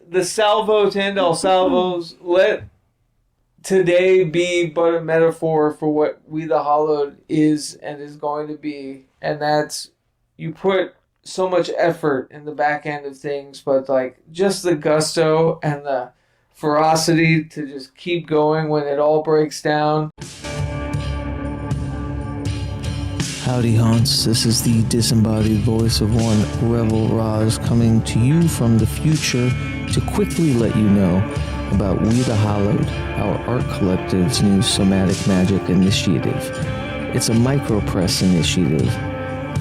the salvo to end all salvos. Let today be but a metaphor for what We the Hallowed is and is going to be. And that's, you put so much effort in the back end of things, but like just the gusto and the ferocity to just keep going when it all breaks down. Howdy haunts, this is the disembodied voice of one Revelator Rosz coming to you from the future to quickly let you know about We the Hallowed, our art collective's new Somatick Magick initiative. It's a micropress initiative,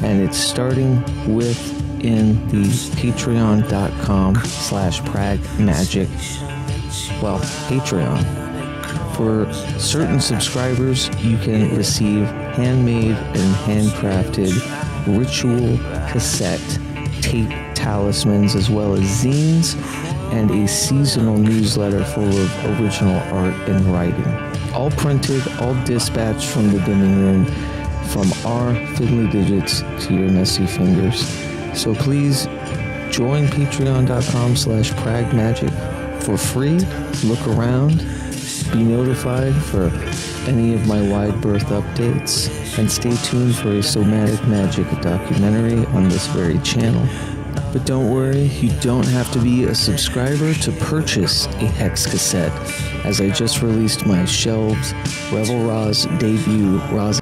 and it's starting within the patreon.com/PRAGMAGICK, well, Patreon. For certain subscribers, you can receive handmade and handcrafted ritual cassette tape talismans, as well as zines and a seasonal newsletter full of original art and writing. All printed, all dispatched from the dimming room, from our fiddly digits to your messy fingers. So please join patreon.com/PRAGMAGICK for free. Look around. Be notified for any of my wide berth updates, and stay tuned for a Somatick Magick documentary on this very channel. But don't worry, you don't have to be a subscriber to purchase a Hex cassette, as I just released my shelved Revelator Rosz debut Rosz.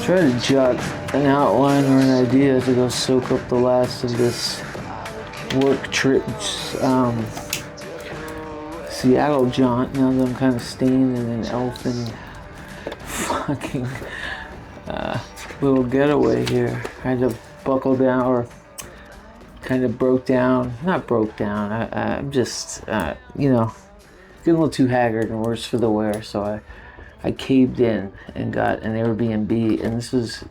Try to jot an outline or an idea to go soak up the last of this work trip Seattle jaunt, now that I'm kind of staying in an elfin fucking little getaway here. I had to buckle down, or kind of not broke down, I'm just, getting a little too haggard and worse for the wear, so I caved in and got an Airbnb, and this was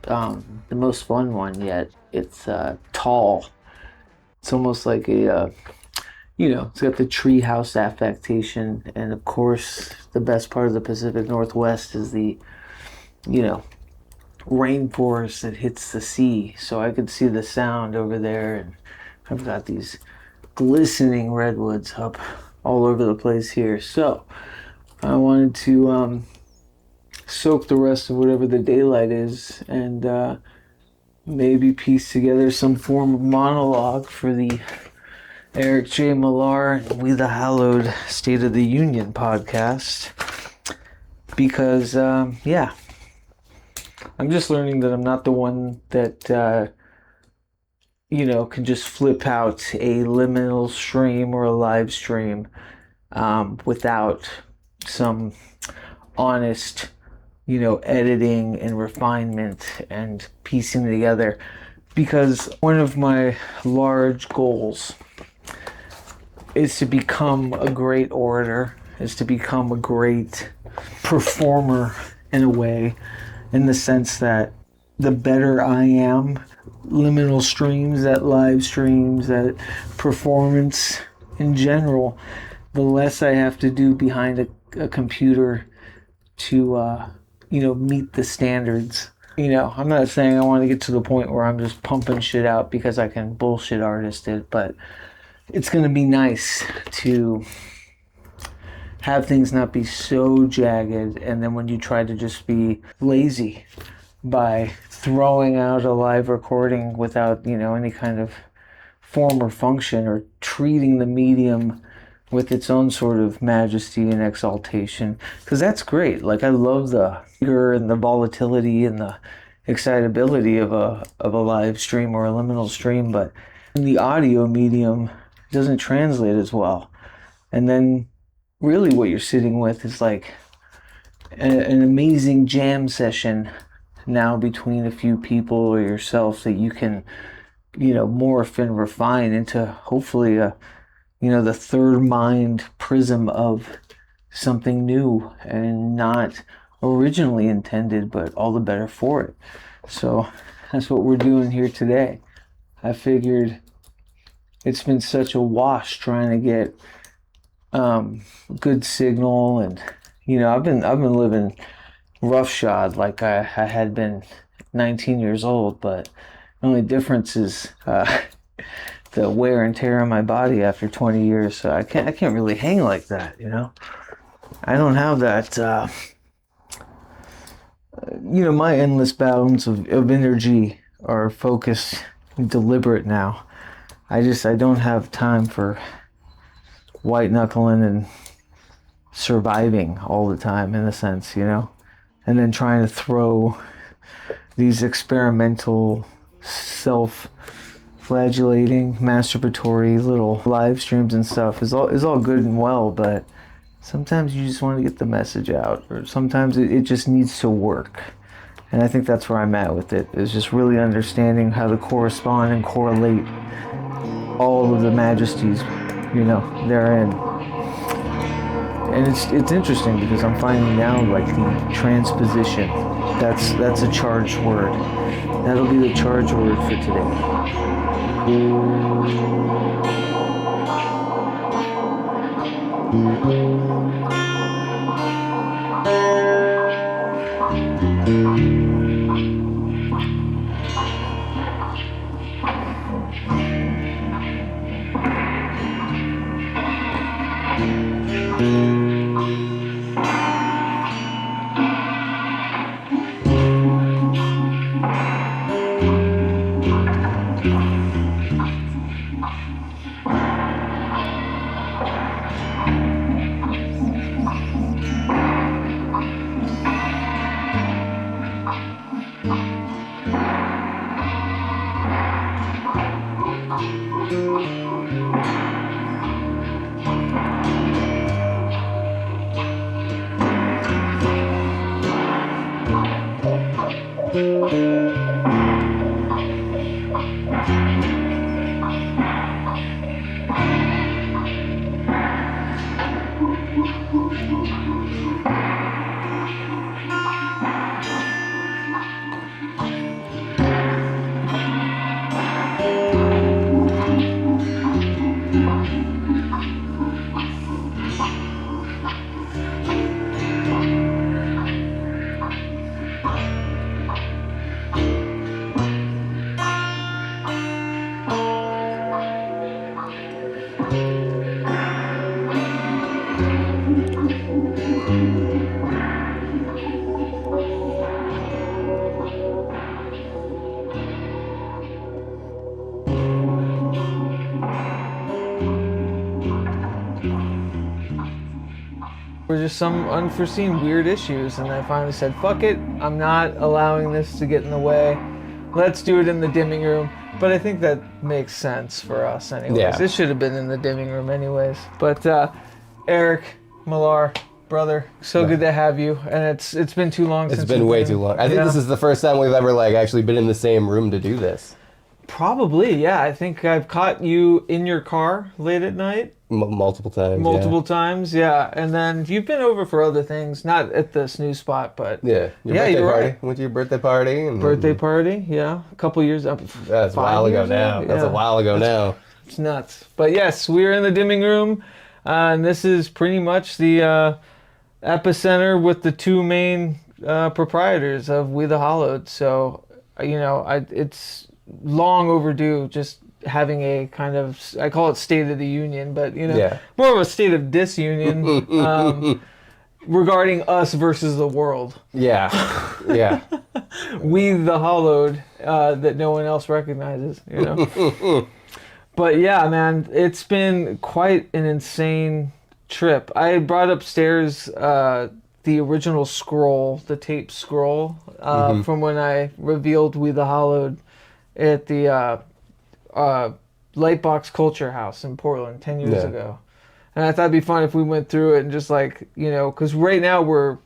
the most fun one yet. It's tall. It's almost like a, it's got the tree house affectation, and of course, the best part of the Pacific Northwest is the, rainforest that hits the sea. So I could see the sound over there, and I've got these glistening redwoods up all over the place here. So I wanted to soak the rest of whatever the daylight is, and maybe piece together some form of monologue for the Eric J. Millar and We the Hallowed State of the Union podcast. Because, I'm just learning that I'm not the one that, can just flip out a liminal stream or a live stream without some honest, editing and refinement and piecing together. Because one of my large goals is to become a great orator, is to become a great performer in a way, in the sense that the better I am, liminal streams, at live streams, at performance in general, the less I have to do behind a computer to, meet the standards. I'm not saying I want to get to the point where I'm just pumping shit out because I can bullshit artist it, but it's going to be nice to have things not be so jagged, and then when you try to just be lazy by throwing out a live recording without, any kind of form or function, or treating the medium with its own sort of majesty and exaltation, because that's great. Like, I love the vigor and the volatility and the excitability of a live stream or a liminal stream, but in the audio medium, it doesn't translate as well. And then really what you're sitting with is like an amazing jam session now between a few people or yourself that you can, morph and refine into hopefully the third mind prism of something new and not originally intended, but all the better for it. So that's what we're doing here today. I figured it's been such a wash trying to get good signal, and I've been living roughshod like I had been 19 years old, but the only difference is the wear and tear on my body after 20 years. So I can't really hang like that. I don't have that. My endless bounds of energy are focused and deliberate now. I don't have time for white knuckling and surviving all the time, in a sense, and then trying to throw these experimental, self-flagellating, masturbatory little live streams and stuff is all good and well, but sometimes you just want to get the message out, or sometimes it just needs to work. And I think that's where I'm at with it, is just really understanding how to correspond and correlate all of the majesties, therein. And it's interesting because I'm finding now, like, the transposition, that's a charged word. That'll be the charged word for today. Were just some unforeseen weird issues, and I finally said, fuck it, I'm not allowing this to get in the way. Let's do it in the dimming room. But I think that makes sense for us anyways. Yeah. It should have been in the dimming room anyways. But Eric, Millar, brother. So good to have you. And it's been too long since It's been way too long. I think this is the first time we've ever like actually been in the same room to do this. Probably, yeah. I think I've caught you in your car late at night. Multiple times. Multiple times, yeah. And then you've been over for other things, not at the snooze spot, but Yeah. Your yeah, birthday you're party. right. Went to your birthday party. And Birthday party, yeah. A couple years up. That's a while ago now. That's a while ago now. It's nuts. But yes, we're in the dimming room, and this is pretty much the epicenter with the two main proprietors of We the Hallowed. So, it's long overdue just having a kind of, I call it State of the Union, but, more of a state of disunion regarding us versus the world. Yeah. Yeah. We the Hallowed that no one else recognizes, But yeah, man, it's been quite an insane trip. I brought upstairs the original scroll, the tape scroll, from when I revealed We the Hallowed at the Lightbox Culture House in Portland 10 years ago. And I thought it'd be fun if we went through it and just because right now we're,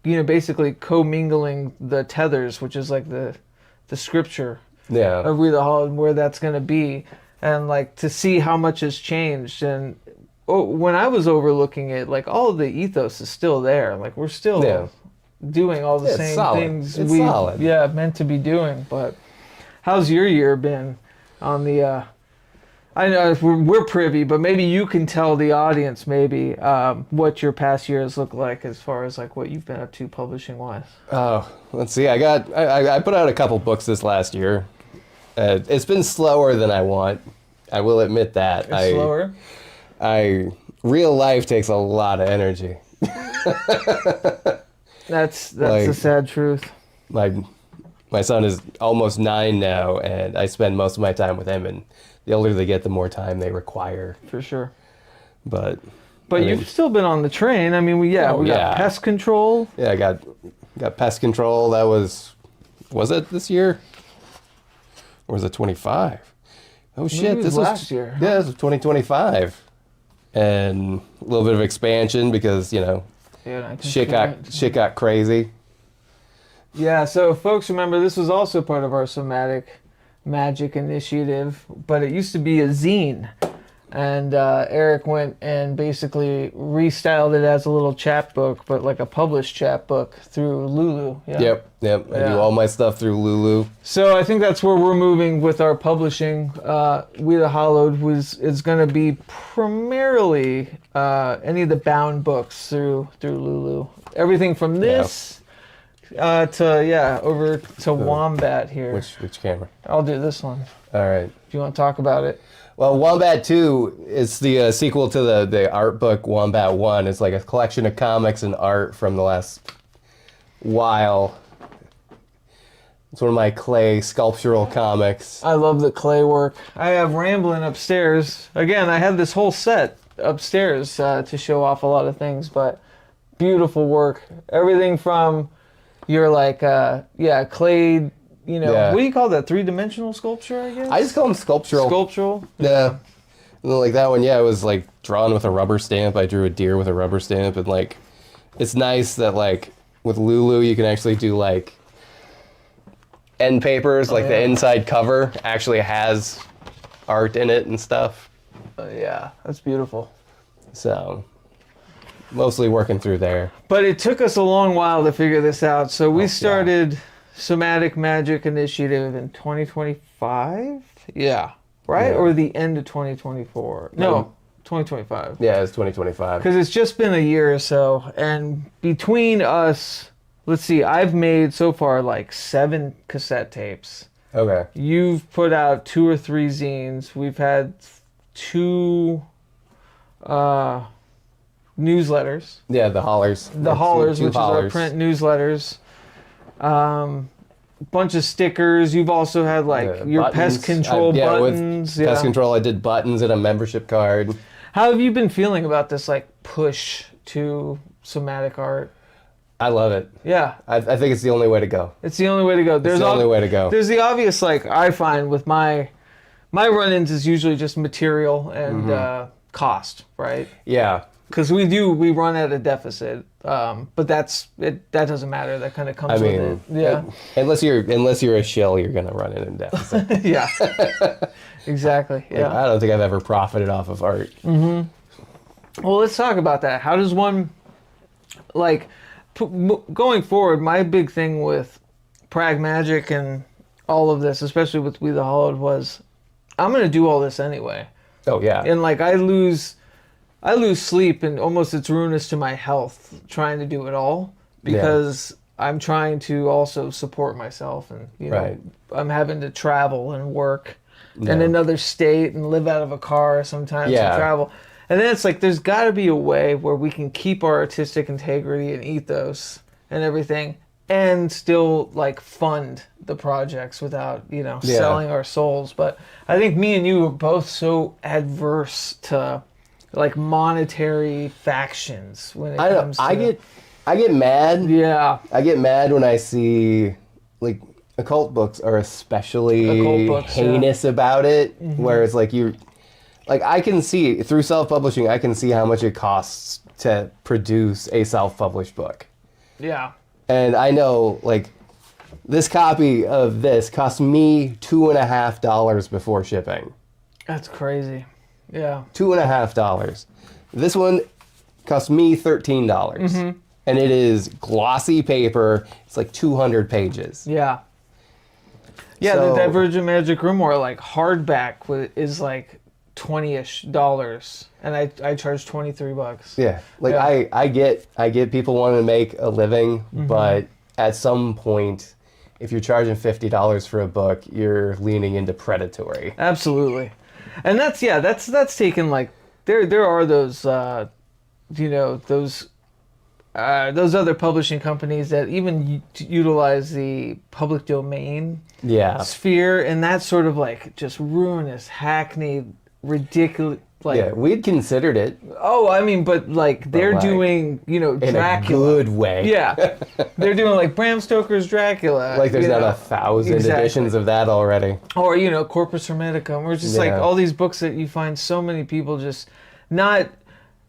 basically commingling the tethers, which is like the scripture of We the Hallowed and where that's going to be. And to see how much has changed. And when I was overlooking it, all of the ethos is still there. We're still doing all the same things we meant to be doing. But how's your year been on the I know we're privy, but maybe you can tell the audience maybe what your past years look like as far as what you've been up to publishing wise. Oh, let's see. I put out a couple books this last year. It's been slower than I want. I will admit that. It's slower? Real life takes a lot of energy. That's the sad truth. My son is almost 9 now, and I spend most of my time with him, and the older they get, the more time they require. For sure. But you've still been on the train. I mean, we got pest control. Yeah, I got pest control. That was it this year? Or was it 25? Oh shit, this was last year. Yeah, this was 2025. And a little bit of expansion because, shit got crazy. Yeah, so folks remember this was also part of our Somatic Magic initiative, but it used to be a zine. And Eric went and basically restyled it as a little chapbook, but a published chapbook through Lulu. Yeah? Yep. I do all my stuff through Lulu. So I think that's where we're moving with our publishing. We the Hallowed is going to be primarily any of the bound books through Lulu. Everything from this to over to Wombat here. Which camera? I'll do this one. All right. If you want to talk about it. Well, Wombat 2 is the sequel to the art book Wombat 1. It's like a collection of comics and art from the last while. It's one of my clay sculptural comics. I love the clay work. I have Ramblin' upstairs. Again, I have this whole set upstairs to show off a lot of things, but beautiful work. Everything from your clay... what do you call that? 3-dimensional sculpture, I guess? I just call them sculptural. Sculptural? Yeah. And then, that one, it was drawn with a rubber stamp. I drew a deer with a rubber stamp, and it's nice that with Lulu you can actually do end papers, the inside cover actually has art in it and stuff. Yeah, that's beautiful. So mostly working through there. But it took us a long while to figure this out. So we started Somatic Magic Initiative in 2025? Yeah. Right? Yeah. Or the end of 2024? No, 2025. Yeah, it's 2025. Because it's just been a year or so. And between us, let's see, I've made so far 7 cassette tapes. Okay. You've put out 2 or 3 zines. We've had 2 newsletters. Yeah, the Hollers. The Hollers, which is our print newsletters. Bunch of stickers. You've also had your buttons. pest control buttons. With pest control, I did buttons and a membership card. How have you been feeling about this push to somatic art? I love it. Yeah. I think it's the only way to go. It's the only way to go. It's the only way to go. There's the obvious, I find with my run-ins is usually just material and cost, right? Yeah. because we run at a deficit, but that doesn't matter. That kind of comes with it. Yeah. Unless you're a shill, you're gonna run it in deficit. Yeah. Exactly. Yeah. Like, I don't think I've ever profited off of art. Well, let's talk about that. How does one, like, going forward? My big thing with PRAGMAGICK and all of this, especially with WE THE HALLOWED, was I'm gonna do all this anyway. Oh yeah. And like I lose sleep, and almost it's ruinous to my health trying to do it all, because I'm trying to also support myself, and Right. I'm having to travel and work in another state and live out of a car sometimes and travel. And then it's like there's got to be a way where we can keep our artistic integrity and ethos and everything, and still like fund the projects without selling our souls. But I think me and you are both so adverse to like monetary factions when it comes to... I get mad. Yeah. I get mad when I see like occult books are especially heinous about it, where it's like I can see through self-publishing, I can see how much it costs to produce a self-published book. Yeah. And I know, like, this copy of this cost me $2.50 before shipping. That's crazy. Yeah. $2.50. This one cost me $13. And it is glossy paper. It's like 200 pages. Yeah. Yeah, So, the Divergent Magic Grimoire, like, hardback is like $20-ish, and I charge $23. Yeah. Like, I get people wanting to make a living, but at some point, if you're charging $50 for a book, you're leaning into predatory. Absolutely. And that's taken, like, there are those those other publishing companies that even utilize the public domain sphere, and that's sort of like just ruinous, hackneyed, ridiculous. Like, we'd considered it. Oh, I mean, but like they're doing, Dracula. In a good way. Yeah. They're doing like Bram Stoker's Dracula. Like there's not 1,000 editions of that already. Or, Corpus Hermeticum, or just like all these books that you find so many people just not...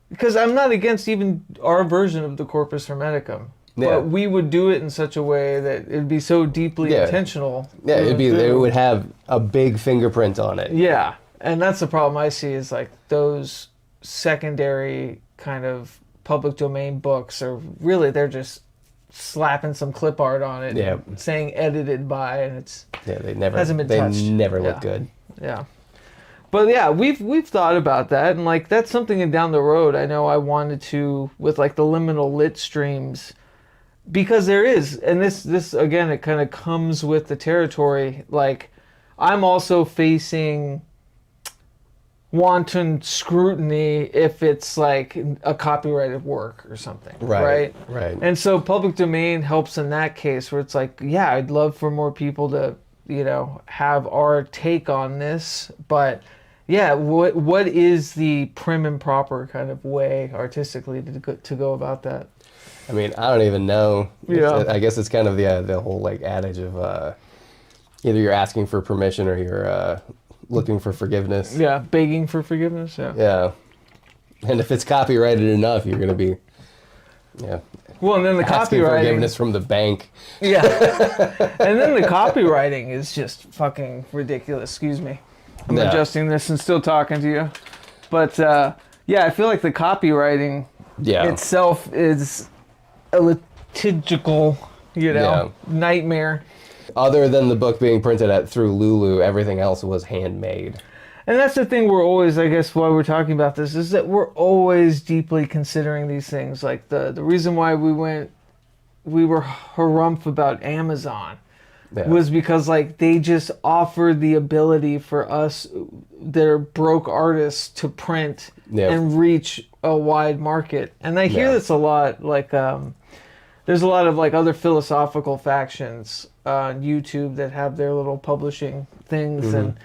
Because I'm not against even our version of the Corpus Hermeticum. Yeah. But we would do it in such a way that it'd be so deeply intentional. Yeah, it would have a big fingerprint on it. Yeah. And that's the problem I see, is like those secondary kind of public domain books are really, they're just slapping some clip art on it, and saying edited by, and it's they never hasn't been touched. They never look good. Yeah. But yeah, we've thought about that, and like that's something down the road I know I wanted to, with like the liminal lit streams, because there is, and this again, it kind of comes with the territory, like I'm also facing wanton scrutiny if it's like a copyrighted work or something, right? And so public domain helps in that case, where it's like, yeah, I'd love for more people to, have our take on this, but yeah, what is the prim and proper kind of way artistically to go about that? I mean, I don't even know. Yeah. I guess it's kind of the whole like adage of either you're asking for permission or you're looking for forgiveness. Yeah, begging for forgiveness. Yeah. Yeah. And if it's copyrighted enough, you're gonna be, Well, and then the asking copywriting, forgiveness from the bank. Yeah. And then the copywriting is just fucking ridiculous. Excuse me. I'm adjusting this and still talking to you. But I feel like the copywriting itself is a litigical, nightmare. Other than the book being printed through Lulu, everything else was handmade. And that's the thing we're always, I guess, why we're talking about this, is that we're always deeply considering these things. Like the reason why we were harumph about Amazon was because like they just offered the ability for us, their broke artists, to print and reach a wide market. And I hear this a lot, like there's a lot of like other philosophical factions on YouTube that have their little publishing things, and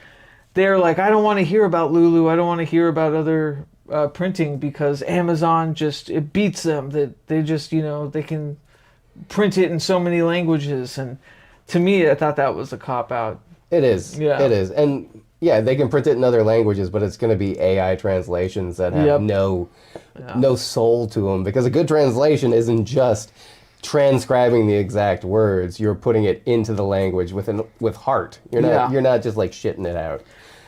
they're like, I don't want to hear about Lulu, I don't want to hear about other printing, because Amazon it beats them, that they just, they can print it in so many languages. And to me, I thought that was a cop-out. It is. Yeah. It is. And Yeah, they can print it in other languages, but it's going to be AI translations that have no soul to them. Because a good translation isn't just transcribing the exact words. You're putting it into the language with heart. You're not just like shitting it out.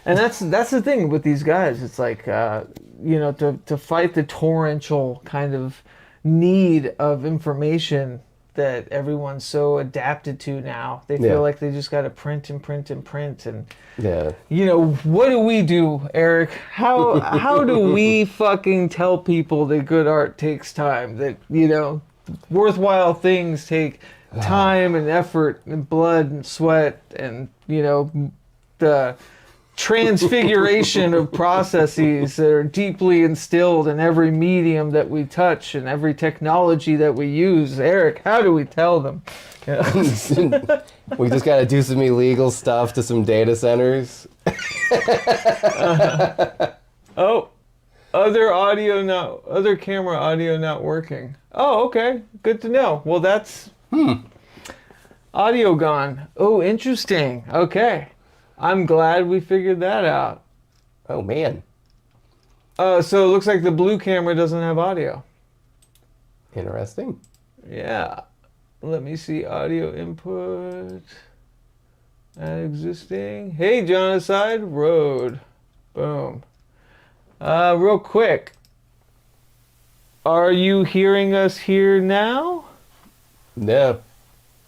And that's the thing with these guys. It's like to fight the torrential kind of need of information that everyone's so adapted to now. They feel like they just got to print and print and print. And what do we do, Eric? How do we fucking tell people that good art takes time? That worthwhile things take time and effort and blood and sweat and the transfiguration of processes that are deeply instilled in every medium that we touch and every technology that we use. Eric, how do we tell them? We just got to do some illegal stuff to some data centers. Oh, other camera audio not working. Oh, okay. Good to know. Well, that's audio gone. Oh, interesting. Okay. I'm glad we figured that out. Oh, man. So it looks like the blue camera doesn't have audio. Interesting. Yeah. Let me see audio input. Add existing. Hey, Genocide Road. Boom. Real quick. Are you hearing us here now? No.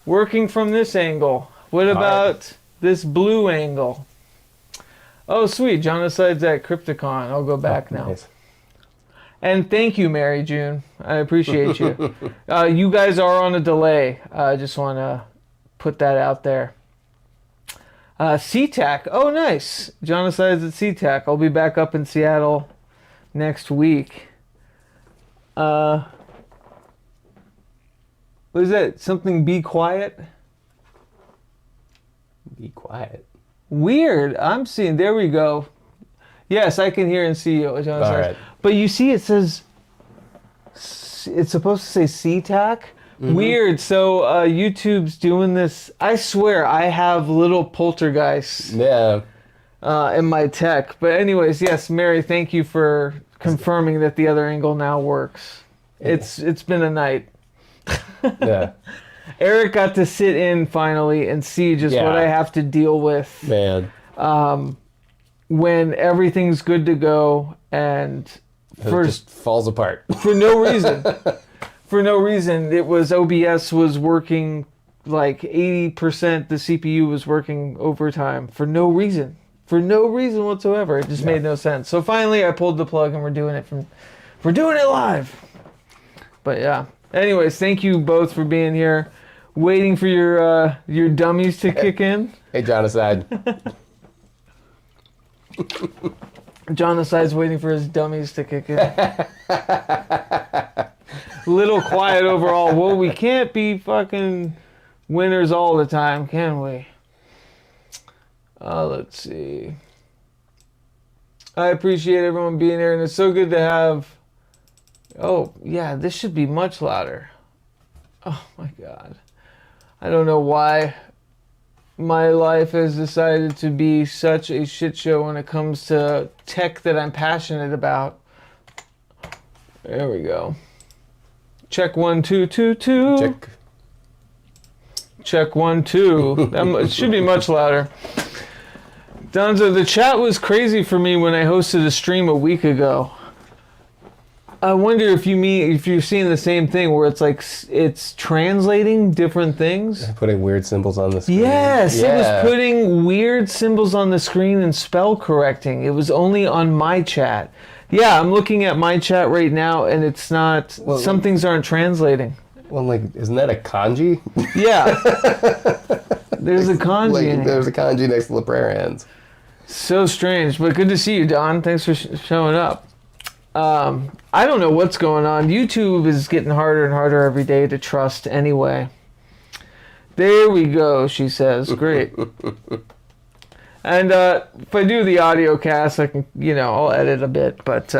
Working from this angle. What about this blue angle? Oh, sweet. Genocide's at Crypticon. I'll go back now. Nice. And thank you, Mary June. I appreciate you. You guys are on a delay. I just want to put that out there. SeaTac. Oh, nice. Genocide's at SeaTac. I'll be back up in Seattle next week. What is that? Something be quiet? Be quiet. Weird. I'm seeing. There we go. Yes, I can hear and see you. All right. But you see, it says it's supposed to say SeaTac. Mm-hmm. Weird. So YouTube's doing this. I swear, I have little poltergeists. Yeah. In my tech. But anyways, yes, Mary, thank you for confirming that the other angle now works. It's been a night. Yeah. Eric got to sit in finally and see just what I have to deal with. Man. When everything's good to go and it just falls apart. For no reason. For no reason. It was OBS was working like 80%. The CPU was working overtime for no reason. For no reason whatsoever. It just made no sense. So finally I pulled the plug and we're doing it live. But yeah. Anyways, thank you both for being here. Waiting for your dummies to kick in. Hey, Genocide. Genocide's waiting for his dummies to kick in. Little quiet overall. Well, we can't be fucking winners all the time, can we? Let's see. I appreciate everyone being here, and it's so good to have... Oh, yeah, this should be much louder. Oh, my God. I don't know why my life has decided to be such a shit show when it comes to tech that I'm passionate about. There we go. Check 1 2 2 2. Check. Check 1 2. It should be much louder. Donzo, the chat was crazy for me when I hosted a stream a week ago. I wonder if you're seeing the same thing where it's like it's translating different things. Putting weird symbols on the screen. Yes, it was putting weird symbols on the screen and spell correcting. It was only on my chat. Yeah, I'm looking at my chat right now and it's not. Well, some things aren't translating. Well, like, isn't that a kanji? Yeah. There's a kanji. in there's a kanji next to the prayer hands. So strange, but good to see you, Don. Thanks for showing up. I don't know what's going on. YouTube is getting harder and harder every day to trust anyway. There we go, she says. Great. And if I do the audio cast, I can, I'll edit a bit, but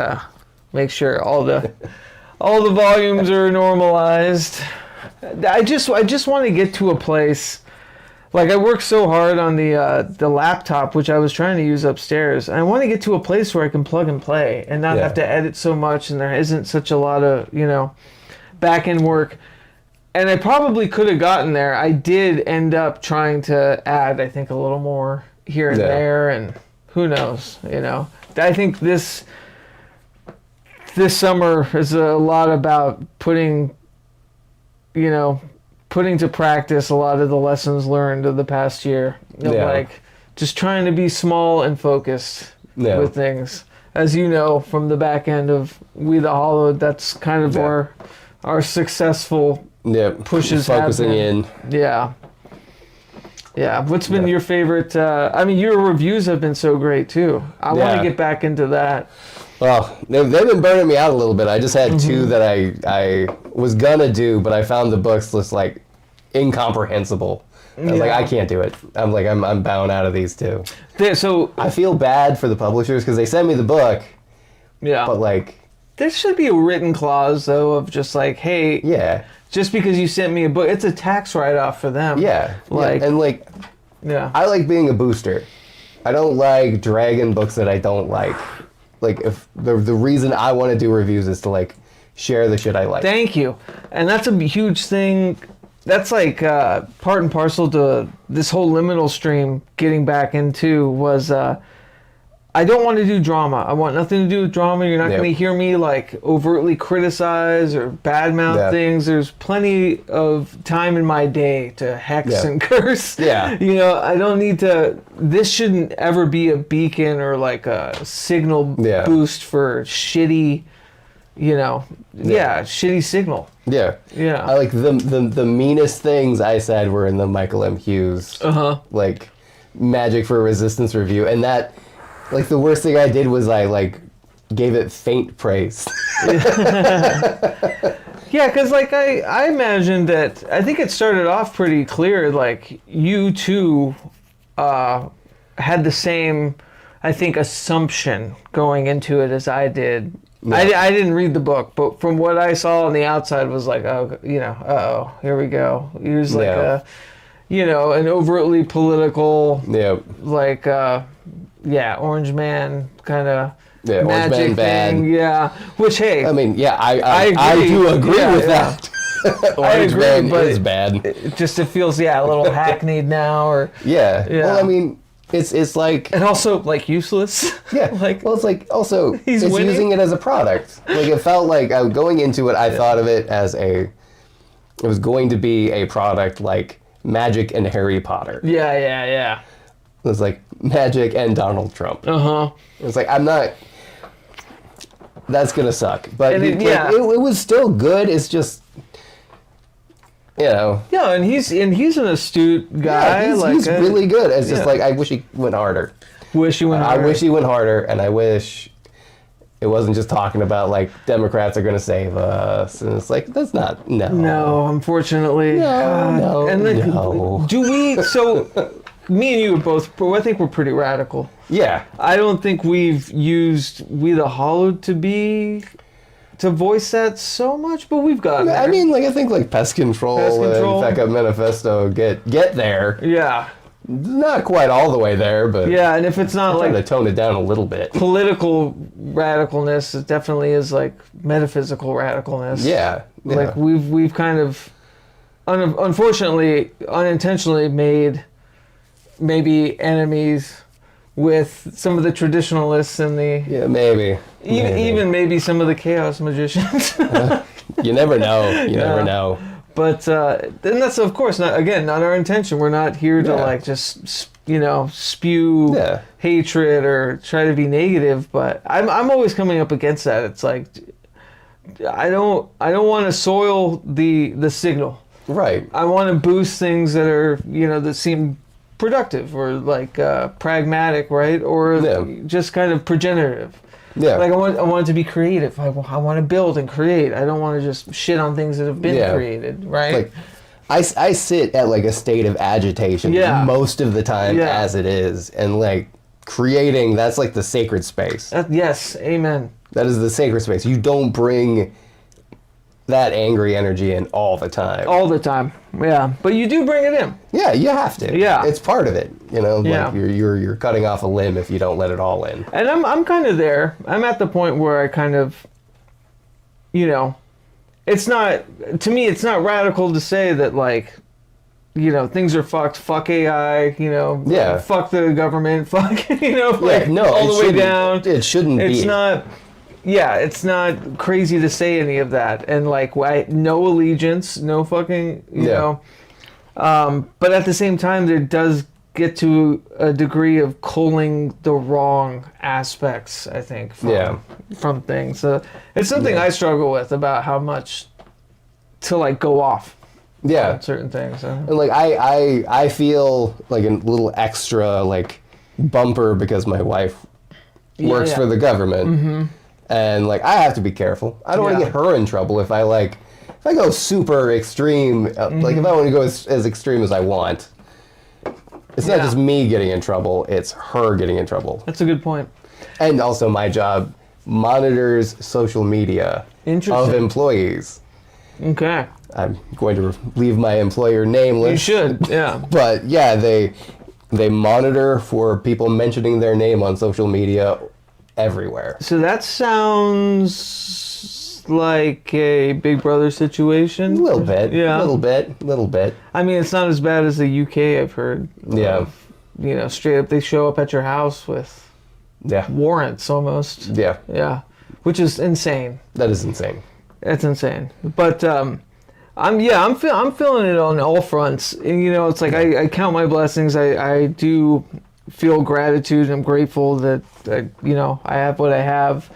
make sure all the volumes are normalized. I just want to get to a place like I work so hard on the laptop, which I was trying to use upstairs. And I want to get to a place where I can plug and play and not have to edit so much, and there isn't such a lot of back end work. And I probably could have gotten there. I did end up trying to add, I think, a little more here and there, and who knows, I think this summer is a lot about putting to practice a lot of the lessons learned of the past year. Like just trying to be small and focused with things. As you know, from the back end of We the Hallowed, that's kind of our successful pushes focusing in. What's been your favorite? Your reviews have been so great too. I want to get back into that. Well, they've been burning me out a little bit. I just had two that I was gonna do, but I found the books just like incomprehensible. I was like, I can't do it. I'm bound out of these two. So I feel bad for the publishers because they sent me the book. Yeah. But like, there should be a written clause though of just like, hey. Yeah. Just because you sent me a book, it's a tax write-off for them. Yeah. I like being a booster. I don't like dragging books that I don't like. Like, if the reason I want to do reviews is to like share the shit I like. Thank you. And that's a huge thing. That's like part and parcel to this whole liminal stream getting back into was I don't want to do drama. I want nothing to do with drama. You're not going to hear me like overtly criticize or badmouth things. There's plenty of time in my day to hex and curse. Yeah. I don't need to. This shouldn't ever be a beacon or like a signal boost for shitty, shitty signal. Yeah. Yeah. I like the meanest things I said were in the Michael M. Hughes like Magick for Resistance review, and that. Like, the worst thing I did was I, like, gave it faint praise. Yeah, because, like, I imagined that... I think it started off pretty clear, like, you, too, had the same, I think, assumption going into it as I did. Yeah. I didn't read the book, but from what I saw on the outside was like, here we go. Here's, like, an overtly political, like... Orange Man kind of magic thing. Yeah, which hey, I mean, I do agree with that. Orange Man is bad. It feels a little hackneyed now, or Well, I mean, it's like, and also like useless. Yeah, like it's like also he's winning. Using it as a product. Like it felt like going into it, I thought of it as it was going to be a product like Magick and Harry Potter. Yeah. It was like Magick and Donald Trump. It's like, I'm not... That's going to suck. But it was still good. It's just, Yeah, and he's an astute guy. Yeah, he's really good. It's just like, I wish he went harder. I wish he went harder, and I wish it wasn't just talking about, like, Democrats are going to save us. And it's like, that's not... No, unfortunately. No. Do we... So... Me and you are both, I think we're pretty radical. Yeah. I don't think we've used We the Hallowed to voice that so much, but we've got there. I mean, like, I think, like, Pest Control and Feck Up Manifesto get there. Yeah. Not quite all the way there, but... Yeah, and if it's not, like... to tone it down a little bit. Political radicalness, it definitely is, like, metaphysical radicalness. Yeah. Like, we've kind of, unfortunately, unintentionally made... maybe enemies with some of the traditionalists and the maybe even maybe some of the chaos magicians. You never know. You never know. But then that's of course not our intention. We're not here to like just spew hatred or try to be negative. But I'm always coming up against that. It's like I don't want to soil the signal. Right. I want to boost things that are that seem productive or like pragmatic, right? Or just kind of progenitive. Yeah. Like I want it to be creative. I want to build and create. I don't want to just shit on things that have been created, right? Like I sit at like a state of agitation most of the time as it is, and like creating, that's like the sacred space. Yes, amen. That is the sacred space. You don't bring that angry energy in all the time. All the time. Yeah. But you do bring it in. Yeah, you have to. Yeah. It's part of it. You know, Yeah. like you're cutting off a limb if you don't let it all in. And I'm kind of there. I'm at the point where I kind of, you know, it's not, to me, it's not radical to say that, like, you know, things are fucked. Fuck AI, you know. Yeah. Fuck the government. Fuck, you know, like, no, all the way down. It shouldn't be. It's not, yeah, it's not crazy to say any of that. And, like, no allegiance, no fucking, you know. But at the same time, there does get to a degree of culling the wrong aspects, I think, from things. So it's something I struggle with about how much to, like, go off. Yeah. Certain things. And like I feel like a little extra like bumper because my wife works for the government. And like I have to be careful. I don't want to get her in trouble if I go super extreme, like if I want to go as extreme as I want. It's not just me getting in trouble, it's her getting in trouble. That's a good point. And also my job monitors social media of employees. Okay. I'm going to leave my employer nameless. You should, yeah. But yeah, they monitor for people mentioning their name on social media everywhere. So that sounds like a Big Brother situation. A little bit. Yeah. A little bit. I mean, it's not as bad as the UK, I've heard. Yeah. You know, straight up they show up at your house with warrants almost. Yeah. Yeah. Which is insane. That is insane. It's insane. But I'm feeling it on all fronts. And, you know, it's like I count my blessings. I do feel gratitude. I'm grateful that you know, I have what I have.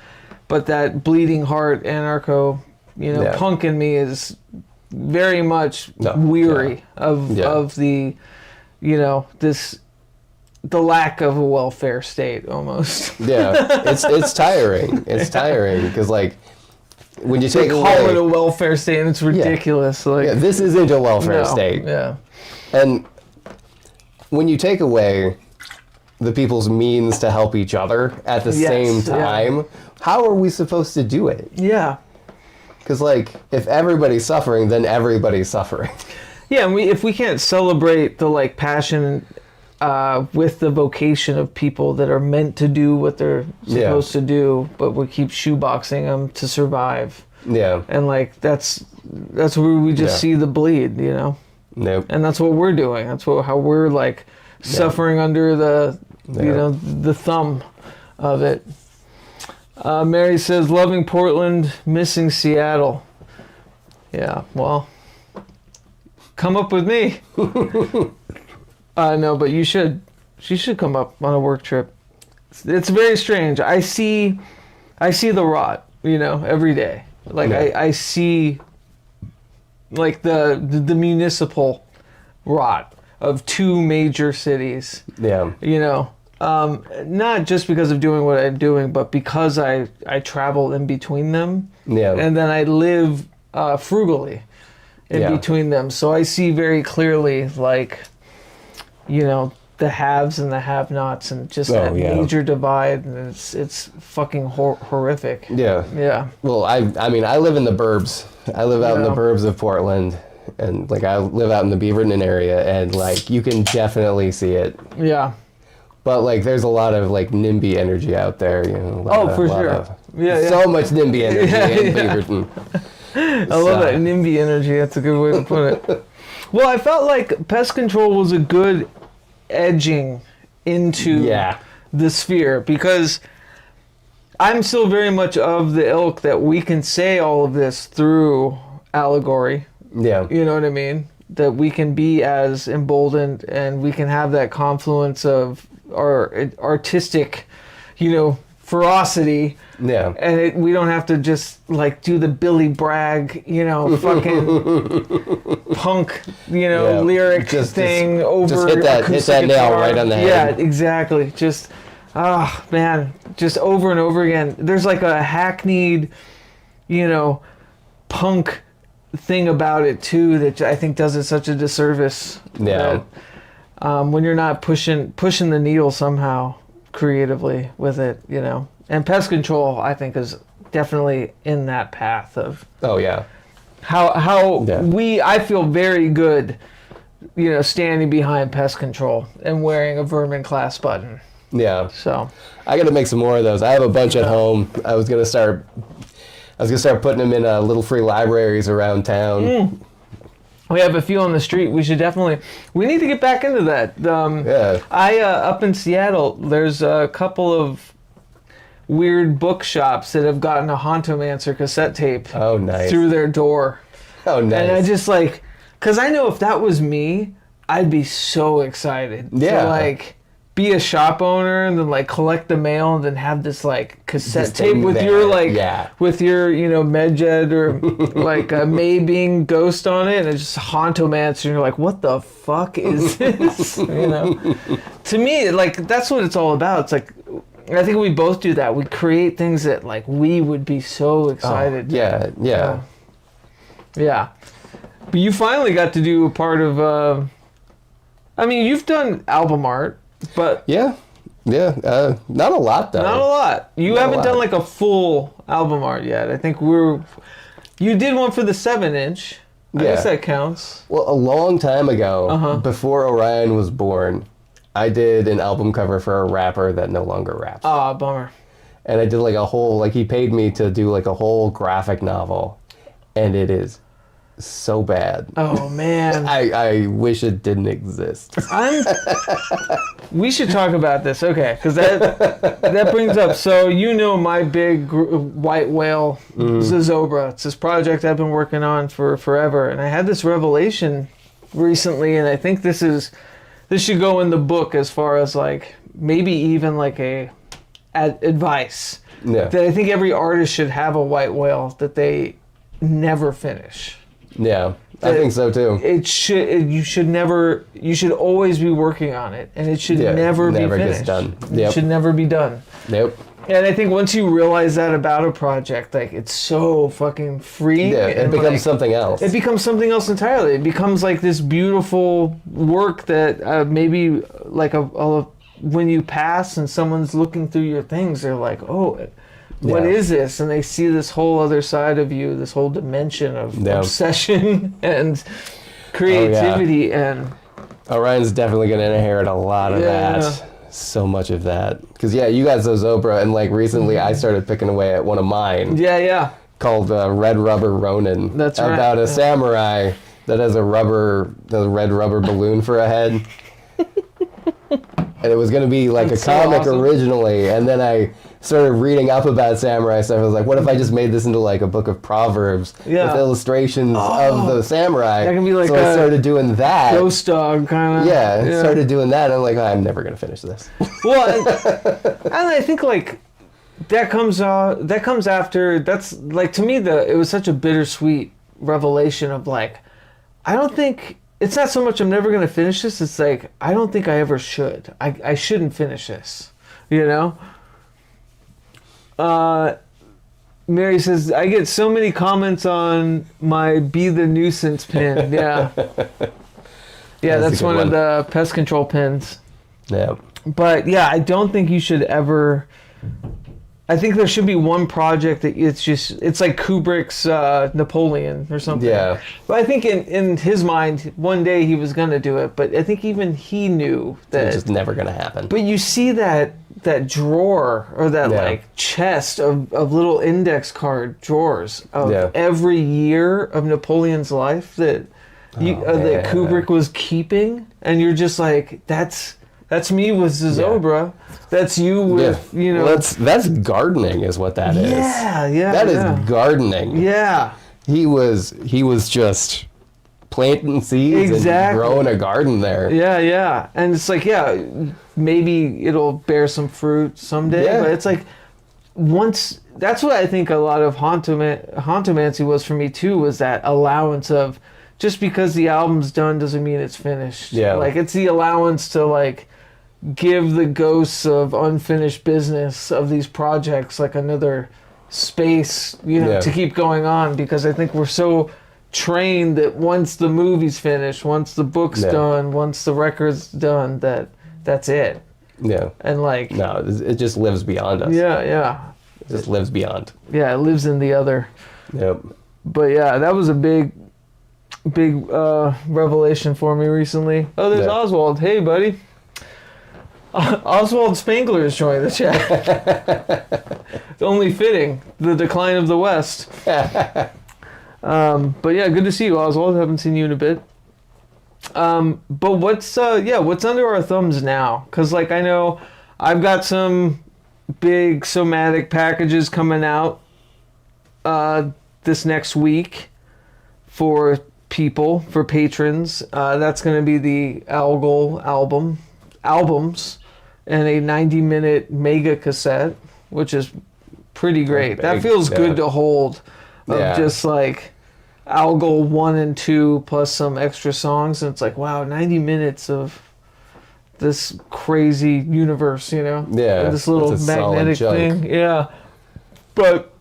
But that bleeding heart anarcho, you know, punk in me is very much weary of the, you know, the lack of a welfare state almost. Yeah, it's tiring. It's tiring because like when you take call it a welfare state and it's ridiculous. Like this isn't a welfare state. Yeah, and when you take away the people's means to help each other at the same time, how are we supposed to do it? Yeah. Because, like, if everybody's suffering, then everybody's suffering. Yeah, and if we can't celebrate the, like, passion with the vocation of people that are meant to do what they're supposed to do, but we keep shoeboxing them to survive. Yeah. And, like, that's where we just see the bleed, you know? Nope. And that's what we're doing. That's how we're, like, suffering under the, you know, the thumb of it. Mary says, loving Portland, missing Seattle. Yeah, well, come up with me. No, but you should. She should come up on a work trip. It's very strange. I see the rot, you know, every day. Like I see, like the municipal rot of two major cities. Yeah. You know. Not just because of doing what I'm doing, but because I travel in between them. Yeah. And then I live frugally in between them. So I see very clearly, like, you know, the haves and the have-nots and just that major divide. And it's fucking horrific. Yeah. Yeah. Well, I mean, I live in the burbs. I live out in the burbs of Portland. And, like, I live out in the Beaverton area. And, like, you can definitely see it. Yeah. But, like, there's a lot of, like, NIMBY energy out there, you know. For sure. So much NIMBY energy in Beaverton. I love that NIMBY energy. That's a good way to put it. Well, I felt like pest control was a good edging into the sphere because I'm still very much of the ilk that we can say all of this through allegory. Yeah. You know what I mean? That we can be as emboldened and we can have that confluence of our artistic, you know, ferocity. Yeah. And we don't have to just like do the Billy Bragg, you know, fucking punk, you know, lyric thing over. Just hit that nail right on the head. Yeah, exactly. Just, man, just over and over again. There's like a hackneyed, you know, punk thing about it too that I think does it such a disservice. Yeah. When you're not pushing the needle somehow creatively with it, you know. And pest control, I think, is definitely in that path of. Oh yeah. how Yeah. I feel very good, standing behind pest control and wearing a vermin class button. Yeah. So I got to make some more of those. I have a bunch at home. I was gonna start putting them in little free libraries around town. we have a few on the street. We need to get back into that. Yeah. I up in Seattle, there's a couple of weird bookshops that have gotten a Hauntomancer cassette tape Oh, nice. through their door. Oh, nice. And I just because I know if that was me, I'd be so excited Yeah. to be a shop owner and then collect the mail and then have this cassette Just tape in with there. your Yeah. with your Medjed or a May Being ghost on it, and it's just Hauntomancer, and you're like, what the fuck is this? To me, that's what it's all about. It's I think we both do that. We create things that we would be so excited. Yeah. Yeah. Yeah. But you finally got to do a part of you've done album art, but Yeah. Yeah. Not a lot though. not a lot. You Not a haven't done lot. a full album art yet. I think you did one for the 7-inch. I Yeah. guess that counts. Well, a long time ago, before Orion was born, I did an album cover for a rapper that no longer raps. Ah, bummer. And I did a whole, he paid me to do a whole graphic novel. And it is so bad. Oh man. I wish it didn't exist. We should talk about this, okay? Because that brings up. So my big white whale, Zozobra. It's this project I've been working on for forever, and I had this revelation recently, and I think this should go in the book as far as maybe even a advice. Yeah. That I think every artist should have a white whale that they never finish. Yeah. I think so too. You should always be working on it, and it should never be finished. Gets done. It should never be done. Nope. And I think once you realize that about a project, it's so fucking free. Yeah, it and, becomes something else. It becomes something else entirely. It becomes this beautiful work that maybe when you pass and someone's looking through your things, they're like, oh, what is this? And they see this whole other side of you, this whole dimension of obsession and creativity. And Orion's definitely going to inherit a lot of that. So much of that. Because, you got Zozobra, and recently I started picking away at one of mine. Yeah. Called Red Rubber Ronin. That's right. About a samurai that has a red rubber balloon for a head. And it was going to be That's a so comic awesome. originally, and then I started reading up about samurai stuff. I was like, what if I just made this into a book of proverbs with illustrations of the samurai? That can be so I started doing that. Ghost dog kind of. Yeah, started doing that, and I'm like, I'm never going to finish this. Well, and I think that comes after. That's to me it was such a bittersweet revelation of I don't think. It's not so much I'm never going to finish this. It's I don't think I ever should. I shouldn't finish this. Mary says, I get so many comments on my Be the Nuisance pin. Yeah. Yeah, that's one of the pest control pins. Yeah. But yeah, I don't think you should ever... I think there should be one project that it's like Kubrick's Napoleon or something. Yeah. But I think in his mind, one day he was going to do it, but I think even he knew that... It's just never going to happen. But you see that drawer or that chest of little index card drawers of every year of Napoleon's life that Kubrick was keeping, and you're just that's me with Zozobra. That's you with Well, that's gardening is what that is. Yeah. That is gardening. Yeah. He was just planting seeds and growing a garden there. Yeah. And it's maybe it'll bear some fruit someday, but it's once... That's what I think a lot of hauntomancy was for me too, was that allowance of just because the album's done doesn't mean it's finished. Yeah. It's the allowance to give the ghosts of unfinished business of these projects another space, to keep going on, because I think we're so trained that once the movie's finished, once the book's done, once the record's done, that's it. Yeah. And no, it just lives beyond us. Yeah. It just lives beyond. Yeah, it lives in the other. Yep. But yeah, that was a big revelation for me recently. Oh, there's Oswald. Hey, buddy. Oswald Spangler is joining the chat. It's only fitting. The decline of the West. But yeah, good to see you, Oswald. Haven't seen you in a bit. But what's under our thumbs now? Because like I know I've got some big Somatick packages coming out this next week for people, for patrons. That's going to be the Algol albums and a 90-minute mega cassette, which is pretty great. That feels good to hold. Just like Algol 1 and 2 plus some extra songs, and it's like, wow, 90 minutes of this crazy universe, you know? Yeah. This little magnetic thing. Yeah. But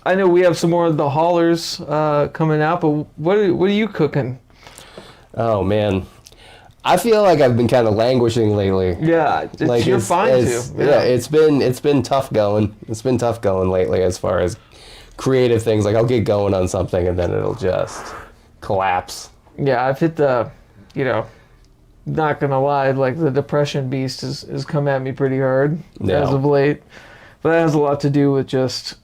I know we have some more of the haulers coming out, but what are you cooking? Oh man, I feel like I've been kind of languishing lately. Yeah, you're fine too. Yeah, it's been tough going. It's been tough going lately as far as creative things. Like I'll get going on something and then it'll just collapse. Yeah, I've hit the, not gonna lie, like the depression beast has come at me pretty hard as of late. But that has a lot to do with just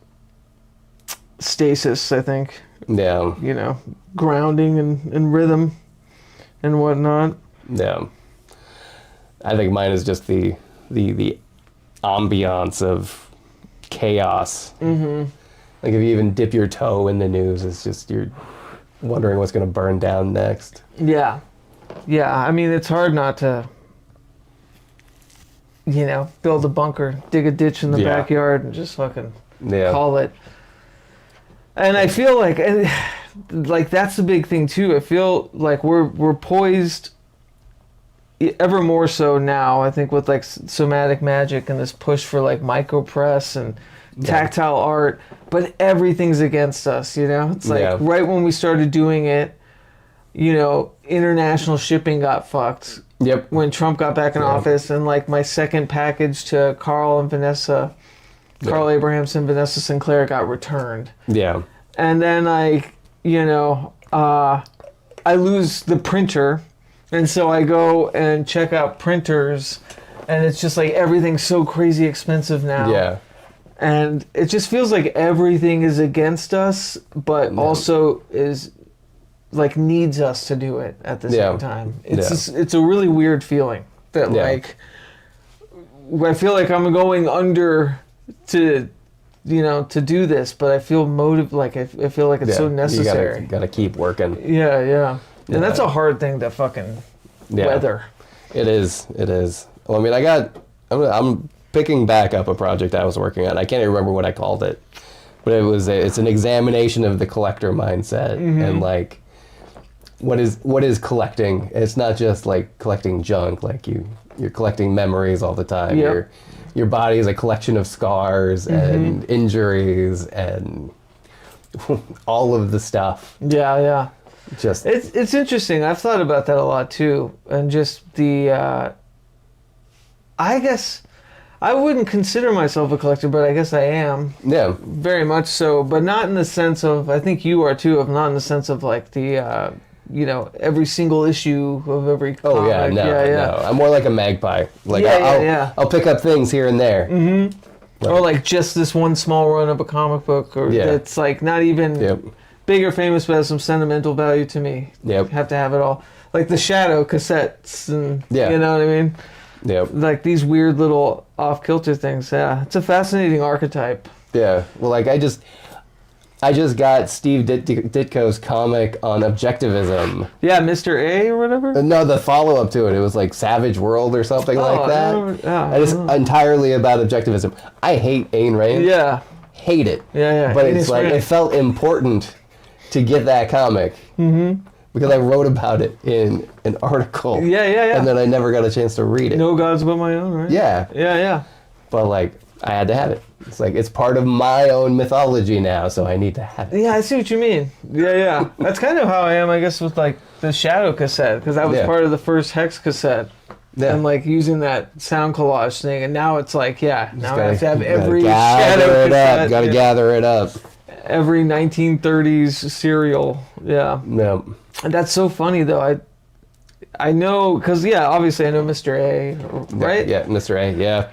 stasis, I think. Yeah. Grounding and rhythm and whatnot. Yeah. I think mine is just the ambiance of chaos. Mm-hmm. Like if you even dip your toe in the news, it's just you're wondering what's going to burn down next. Yeah. Yeah, I mean, it's hard not to, build a bunker, dig a ditch in the backyard and just fucking call it. And I feel like, that's the big thing too. I feel like we're poised ever more so now, I think, with like somatic magic and this push for like micropress and tactile art, but everything's against us, It's like right when we started doing it, international shipping got fucked. Yep. When Trump got back in office, and like my second package to Carl Abrahamson, Vanessa Sinclair got returned. Yeah. And then I lose the printer, and so I go and check out printers, and it's just like everything's so crazy expensive now. Yeah. And it just feels like everything is against us, but also is like needs us to do it at the same time. It's a really weird feeling that like I feel like I'm going under to do this, but I feel I feel like it's so necessary. You gotta keep working. Yeah. And that's a hard thing to fucking weather. It is. Well, I mean, I'm picking back up a project I was working on. I can't even remember what I called it, but it's an examination of the collector mindset and like what is collecting. It's not just like collecting junk. Like you're collecting memories all the time. Yep. Your body is a collection of scars and injuries and all of the stuff. Yeah. Just it's interesting. I've thought about that a lot too, and just the. I guess I wouldn't consider myself a collector, but I guess I am. Yeah. Very much so, but not in the sense of, I think you are too, not in the sense of like the, every single issue of every comic. Oh yeah, no. I'm more like a magpie. Like I'll pick up things here and there. Mm-hmm. Right. Or like just this one small run of a comic book, or that's like not even big or famous, but has some sentimental value to me. Yep. Have to have it all. Like the Shadow cassettes, and you know what I mean? Yep. Like these weird little off-kilter things. Yeah, it's a fascinating archetype. Yeah. Well, like I just got Steve Ditko's comic on objectivism. Yeah, Mr. A or whatever? No, the follow-up to it. It was like Savage World or something like that. And it's entirely about objectivism. I hate Ayn Rand. Yeah. Hate it. Yeah. But it's like, it felt important to get that comic. Mm-hmm. Because I wrote about it in an article. Yeah. And then I never got a chance to read it. No gods but my own, right? Yeah. But like, I had to have it. It's like, it's part of my own mythology now, so I need to have it. Yeah, I see what you mean. Yeah. That's kind of how I am, I guess, with like the Shadow cassette, because that was part of the first Hex cassette. Yeah. And like using that sound collage thing, and now it's like, now I have to have every Shadow cassette. Gotta gather it up. every 1930s cereal. Yeah. No. And that's so funny though. I know, because obviously I know Mr. A, right? Yeah, Mr. A, yeah.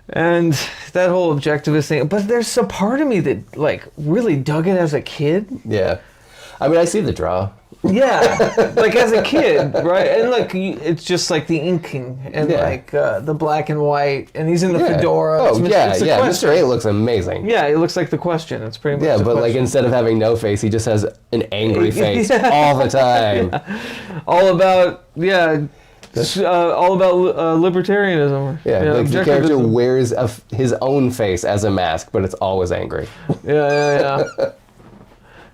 And that whole objectivist thing. But there's a part of me that like really dug it as a kid. Yeah. I mean, I see the draw. Yeah, like as a kid, right? And like it's just like the inking and like the black and white, and he's in the fedora. Oh, it's yeah. Mr. A looks amazing. Yeah, he looks like the Question. It's pretty much but question. like instead of having no face, he just has an angry face all the time. All about libertarianism. Yeah, like the character wears his own face as a mask, but it's always angry. Yeah.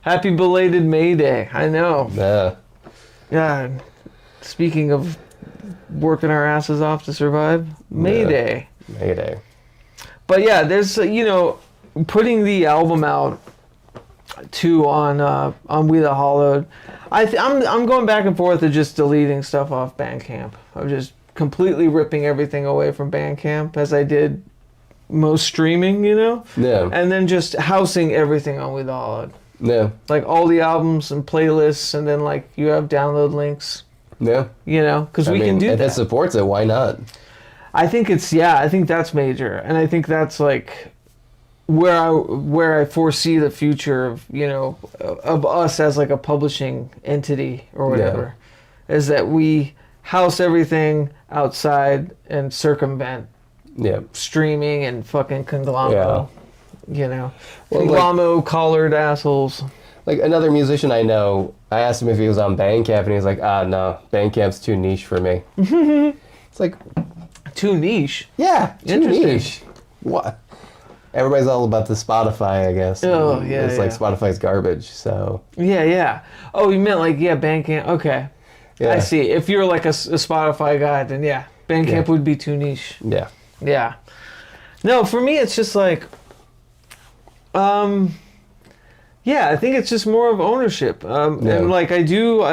Happy belated May Day. I know. Yeah. Yeah. Speaking of working our asses off to survive, May Day. May Day. But yeah, there's putting the album out too on WE THE HALLOWED. I'm going back and forth of just deleting stuff off Bandcamp. I'm just completely ripping everything away from Bandcamp as I did most streaming, Yeah. and then just housing everything on WE THE HALLOWED. Yeah. Like all the albums and playlists, and then like you have download links. Yeah. Because we can do that. If it supports it, why not? I think that's major, and I think that's like where I foresee the future of of us as like a publishing entity or whatever, is that we house everything outside and circumvent streaming and fucking conglomerate. Conglomero collared assholes. Like another musician I know, I asked him if he was on Bandcamp, and he was like, no, Bandcamp's too niche for me. It's like, too niche? Yeah, too Interesting. niche. What? Everybody's all about the Spotify, I guess. Oh, yeah, It's like Spotify's garbage, so. Yeah. Oh, you meant like, Bandcamp. Okay. Yeah. I see. If you're like a Spotify guy, then Bandcamp would be too niche. Yeah. Yeah. No, for me, it's just like, I think it's just more of ownership. And like I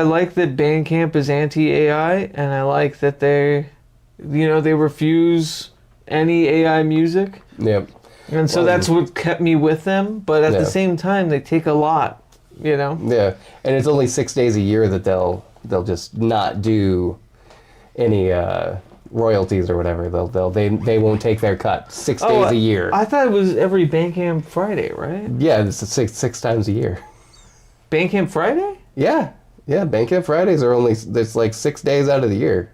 like that Bandcamp is anti-AI, and I like that they refuse any AI music. Yep. And so that's what kept me with them. But at the same time, they take a lot, Yeah. And it's only 6 days a year that they'll just not do any royalties or whatever. They won't take their cut 6 days a year. I thought it was every Bandcamp Friday, right? Yeah, it's six times a year. Bandcamp Friday? Yeah. Bandcamp Fridays are there's like 6 days out of the year.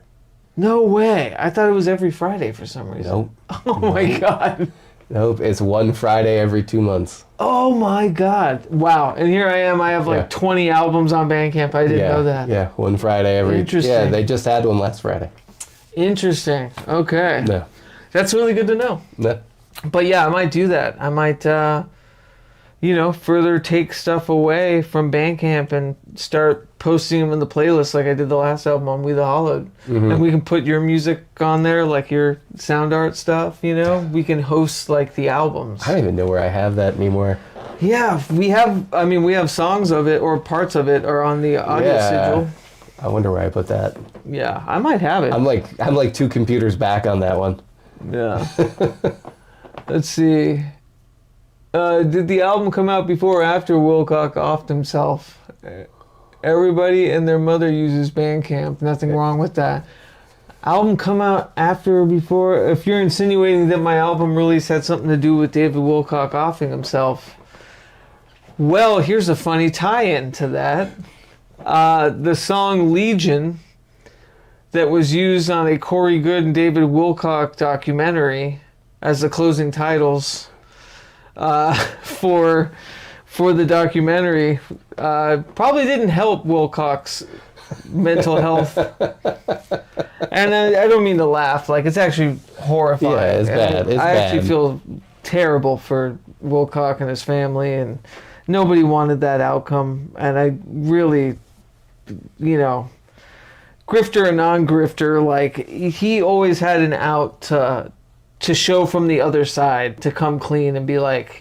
No way. I thought it was every Friday for some reason. Nope. Oh my God. Nope, it's one Friday every 2 months. Oh my God. Wow. And here I am. I have like 20 albums on Bandcamp. I didn't know that. Yeah, one Friday every... Interesting. Yeah, they just had one last Friday. Interesting. Okay. No. That's really good to know. No. But yeah, I might do that. I might, further take stuff away from Bandcamp and start posting them in the playlist like I did the last album on WE THE HALLOWED. Mm-hmm. And we can put your music on there, like your sound art stuff, We can host like the albums. I don't even know where I have that anymore. Yeah, we have songs of it, or parts of it are on the audio sigil. I wonder where I put that. Yeah, I might have it. I'm like 2 computers back on that one. Yeah. Let's see. Did the album come out before or after Wilcock offed himself? Everybody and their mother uses Bandcamp. Nothing wrong with that. Album come out after or before? If you're insinuating that my album release had something to do with David Wilcock offing himself, well, here's a funny tie-in to that. The song Legion that was used on a Corey Goode and David Wilcock documentary as the closing titles for the documentary probably didn't help Wilcock's mental health. And I don't mean to laugh, like it's actually horrifying. Yeah, it's bad. I actually feel terrible for Wilcock and his family, and nobody wanted that outcome, and I really, grifter and non-grifter, like he always had an out to show from the other side, to come clean and be like,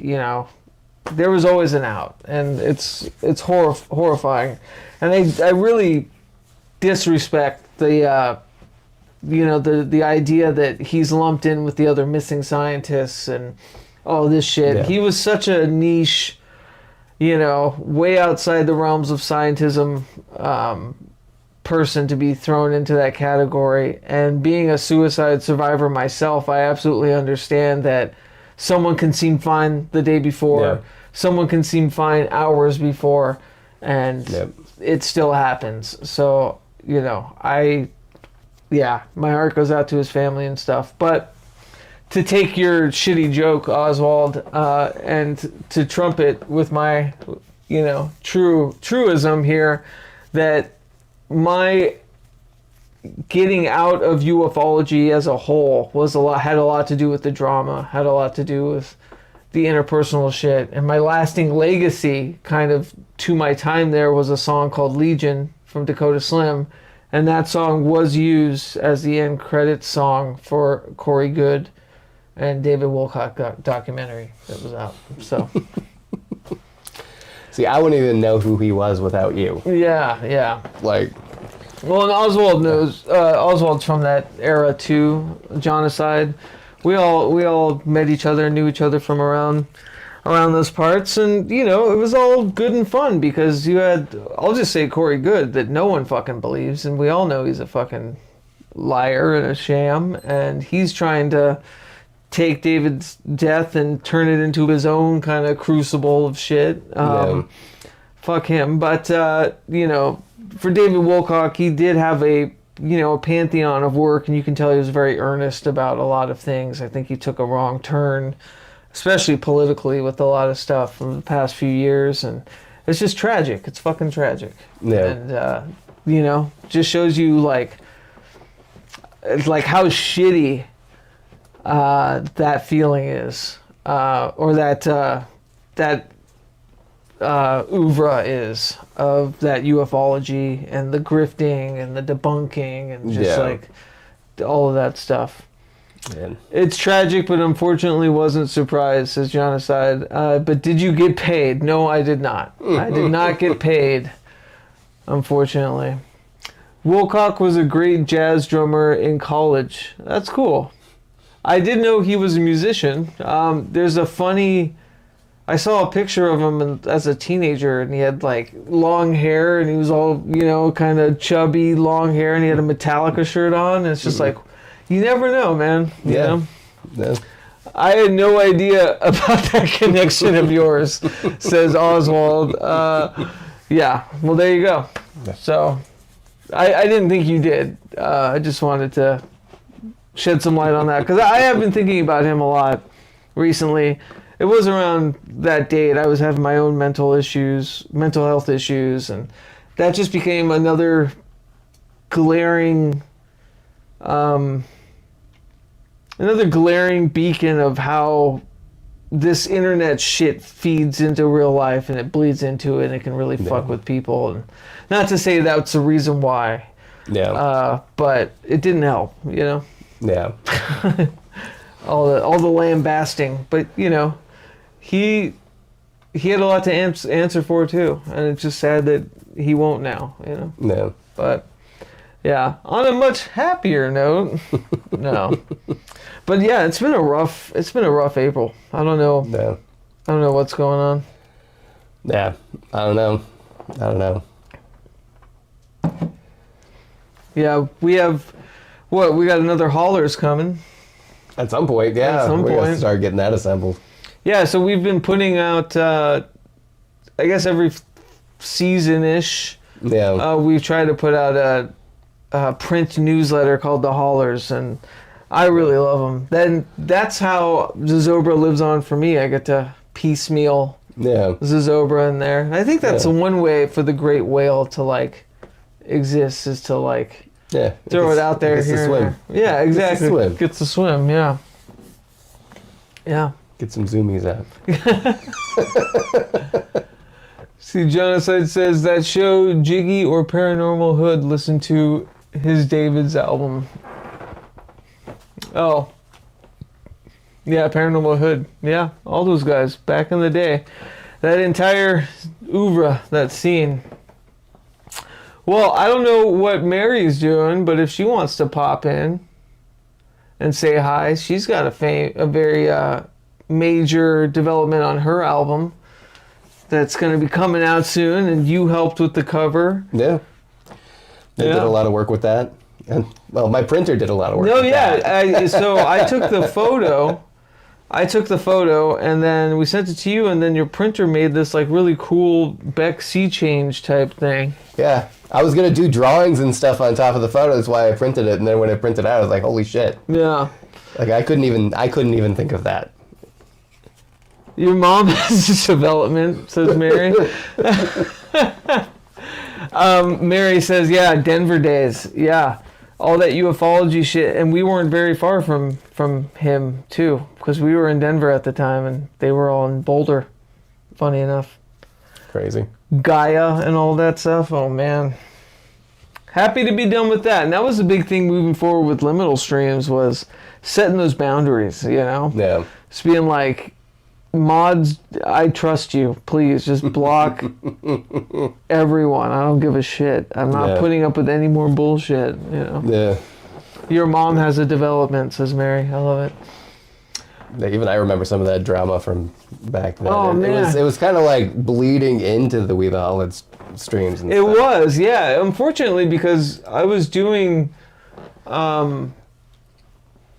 there was always an out, and it's horrifying, and I really disrespect the the idea that he's lumped in with the other missing scientists and all this shit. Yeah. He was such a niche, way outside the realms of scientism person to be thrown into that category. And being a suicide survivor myself, I absolutely understand that someone can seem fine the day before, someone can seem fine hours before, and it still happens. So, my heart goes out to his family and stuff. But to take your shitty joke, Oswald, and to trumpet with my, truism here, that my getting out of ufology as a whole had a lot to do with the drama, had a lot to do with the interpersonal shit, and my lasting legacy kind of to my time there was a song called Legion from Dakota Slim, and that song was used as the end credits song for Corey Goode and David Wilcock documentary that was out. So see, I wouldn't even know who he was without you. Yeah. Well, and Oswald knows. Oswald's from that era too, genocide. We all met each other, knew each other from around those parts, and it was all good and fun because you had, I'll just say Corey Goode, that no one fucking believes, and we all know he's a fucking liar and a sham, and he's trying to take David's death and turn it into his own kind of crucible of shit. Fuck him. But for David Wilcock, he did have a pantheon of work, and you can tell he was very earnest about a lot of things. I think he took a wrong turn, especially politically, with a lot of stuff from the past few years, and it's just tragic. It's fucking tragic. And just shows you like how shitty that feeling is, or that oeuvre is of that ufology and the grifting and the debunking and just all of that stuff. Man. It's tragic, but unfortunately wasn't surprised, says Genocide. But did you get paid? No, I did not. I did not get paid, unfortunately. Wilcock was a great jazz drummer in college. That's cool. I did know he was a musician. There's a funny... I saw a picture of him as a teenager, and he had like long hair, and he was all, kind of chubby, long hair, and he had a Metallica shirt on, and it's just like, you never know, man. You know? I had no idea about that connection of yours, says Oswald. Well, there you go. So, I didn't think you did. I just wanted to shed some light on that, because I have been thinking about him a lot recently. It was around that date I was having my own mental health issues, and that just became another glaring beacon of how this internet shit feeds into real life, and it bleeds into it, and it can really fuck with people. And not to say that's the reason why, but it didn't help, Yeah. all the lambasting, but he had a lot to answer for too, and it's just sad that he won't now, No. But yeah, on a much happier note, no. But yeah, it's been a rough April. I don't know. No. I don't know what's going on. Yeah, I don't know. Yeah, we have we got another haulers coming. At some point, yeah. At some We're gonna point. start getting that assembled. Yeah, so we've been putting out, I guess every season-ish, we've tried to put out a print newsletter called The Haulers, and I really love them. Then that's how Zozobra lives on for me. I get to piecemeal Zozobra in there. And I think that's one way for the great whale to, exist, is to, throw it out there here and there. Yeah, exactly. Gets to swim, yeah. Yeah. Get some zoomies out. See, Genocide says that show Jiggy or Paranormal Hood, listen to his David's album. Oh. Yeah, Paranormal Hood. Yeah, all those guys back in the day. That entire oeuvre, that scene. Well, I don't know what Mary's doing, but if she wants to pop in and say hi, she's got a very major development on her album that's going to be coming out soon, and you helped with the cover. Yeah. They did a lot of work with that. And, well, my printer did a lot of work with that. So I took the photo. And then we sent it to you, and then your printer made this like really cool Beck sea change type thing. Yeah. I was going to do drawings and stuff on top of the photo. That's why I printed it. And then when I printed it out, I was like, holy shit. Yeah. Like, I couldn't even think of that. Your mom has this development, says Mary. Mary says, yeah, Denver days. Yeah. All that ufology shit. And we weren't very far from him, too. Because we were in Denver at the time, and they were all in Boulder. Funny enough. Crazy. Gaia and all that stuff. Oh, man. Happy to be done with that. And that was the big thing moving forward with liminal streams was setting those boundaries, you know? Yeah. Just being like, mods, I trust you. Please, just block everyone. I don't give a shit. I'm not putting up with any more bullshit, you know? Yeah. Your mom has a development, says Mary. I love it. Even I remember some of that drama from back then. Oh, man. It was kind of like bleeding into the WE THE HALLOWED streams and stuff. It was, yeah. Unfortunately, because I was doing, I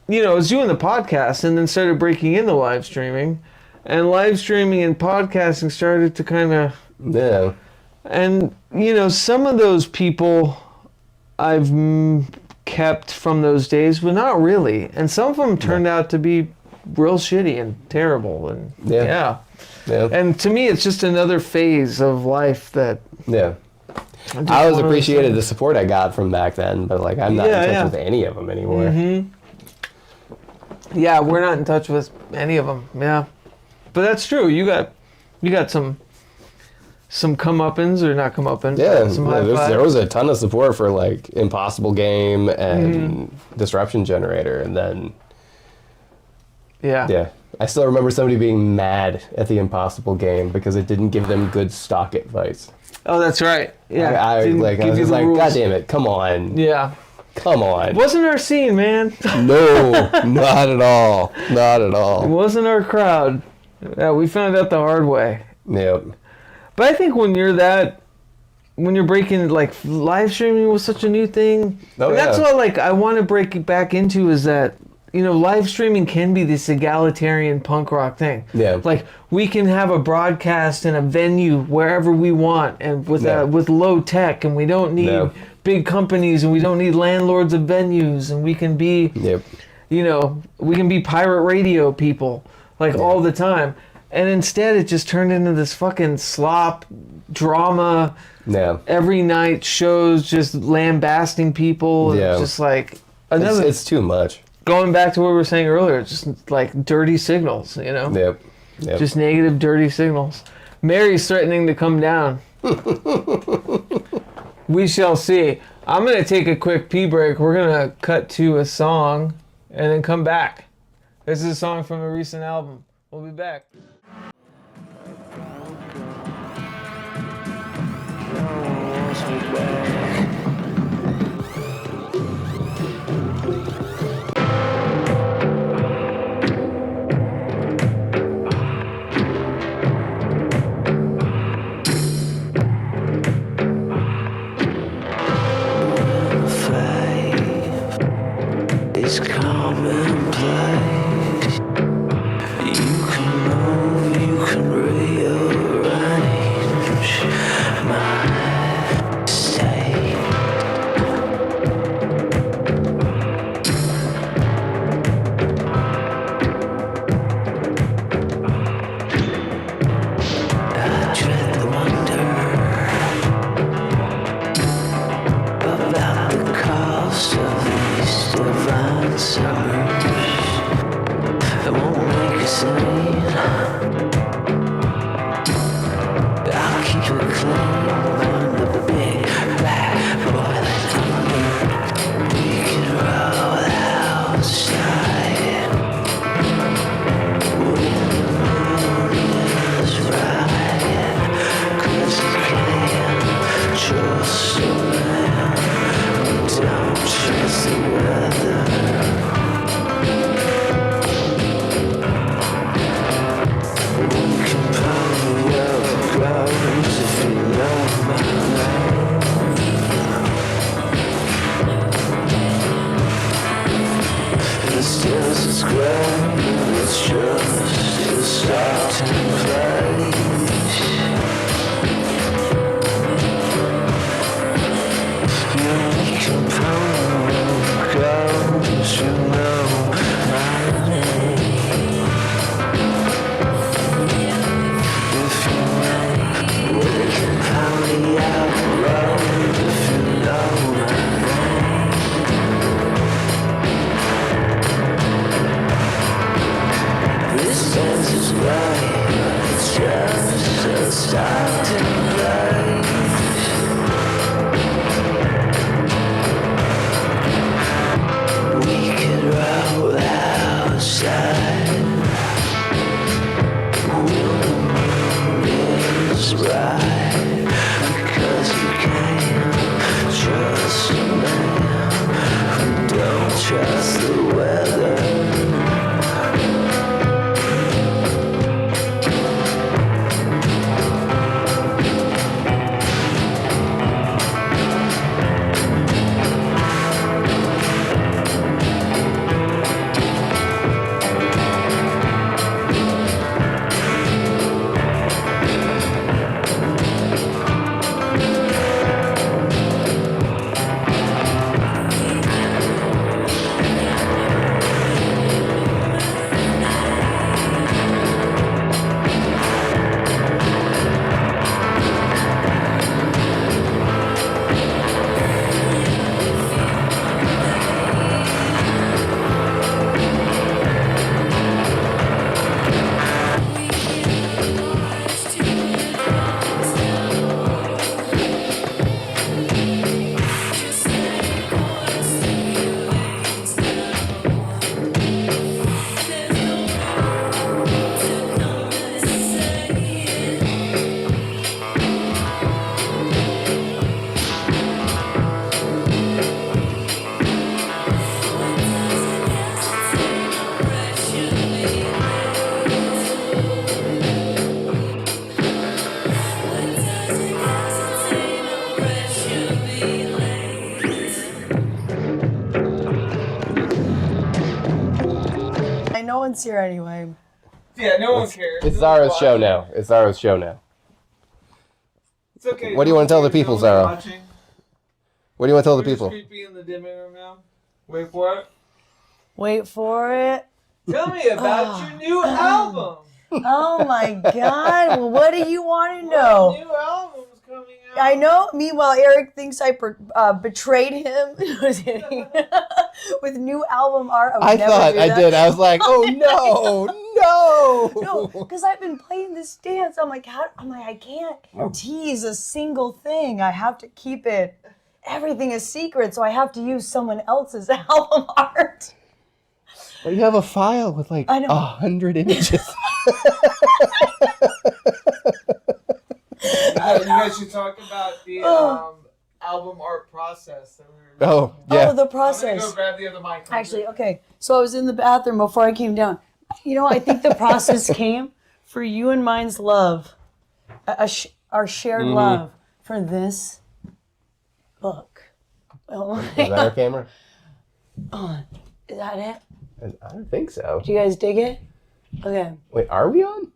was doing the podcast and then started breaking into live streaming. And live streaming and podcasting started to kind of... Yeah. And, some of those people I've kept from those days, but not really. And some of them turned out to be real shitty and terrible. And yeah. And to me, it's just another phase of life that... Yeah. I always appreciated the support I got from back then, but like I'm not in touch with any of them anymore. Mm-hmm. Yeah, we're not in touch with any of them. Yeah. But that's true. You got some comeuppance or not comeuppance. Yeah, some there was a ton of support for like Impossible Game and Disruption Generator, and then yeah, I still remember somebody being mad at the Impossible Game because it didn't give them good stock advice. Oh, that's right. Yeah, I was just like, God damn it, come on. Yeah. Come on. Wasn't our scene, man. No, not at all. Not at all. It wasn't our crowd. Yeah, we found out the hard way. Yep. But I think when you're breaking, like, live streaming was such a new thing. Oh, and that's what, I want to break back into is that, live streaming can be this egalitarian punk rock thing. Yeah. Like, we can have a broadcast in a venue wherever we want and with low tech, and we don't need big companies, and we don't need landlords of venues, and we can be, we can be pirate radio people. All the time. And instead it just turned into this fucking slop drama. Yeah. Every night shows just lambasting people. Yeah. Just like another. It's too much. Going back to what we were saying earlier, just like dirty signals, Yep. Just negative, dirty signals. Mary's threatening to come down. We shall see. I'm going to take a quick pee break. We're going to cut to a song and then come back. This is a song from a recent album. We'll be back. It's commonplace. You can move, you can rearrange my state. I dread the wonder about the cost of these divine summers. It won't make a scene. I'll keep it clean on the big black boiling thunder. We can roll outside when the moon is right. 'Cause I can't trust a man. Don't trust the weather. is grand, it's just a starting place. Unique component comes, you know my name. If you know, we can party out loud. If you know my name. This dance is right, it's just a starting place. We could roll outside when the moon is bright, because you can't trust a man who don't trust the weather. No one's here anyway. Yeah, no one cares. It's No one's Zara's show watching. now. It's Zara's show now. It's okay. What do you want to tell the people, No one's Zara? watching. What do you want to tell the We're just people? creepy in the dimming room now. Wait for it. Wait for it. Tell me about your new album. Oh my God. Well, what do you want to What know? new album's coming out? I know. Meanwhile, Eric thinks I betrayed him with new album art. I never thought do I that. did. I was like, oh no, No, because I've been playing this dance. I'm like, I can't tease a single thing. I have to keep it. Everything is secret, so I have to use someone else's album art. Well, you have a file with like I know. 100 images. You guys should talk about the album art process. That we were Oh, yeah. Oh, the I'm process. gonna go grab the other mic. Actually, okay. So I was in the bathroom before I came down. You know, I think the process came for you and mine's love, our shared love for this book. Oh my Is that our God. camera? Is that it? I don't think so. Do you guys dig it? Okay. Wait, are we on?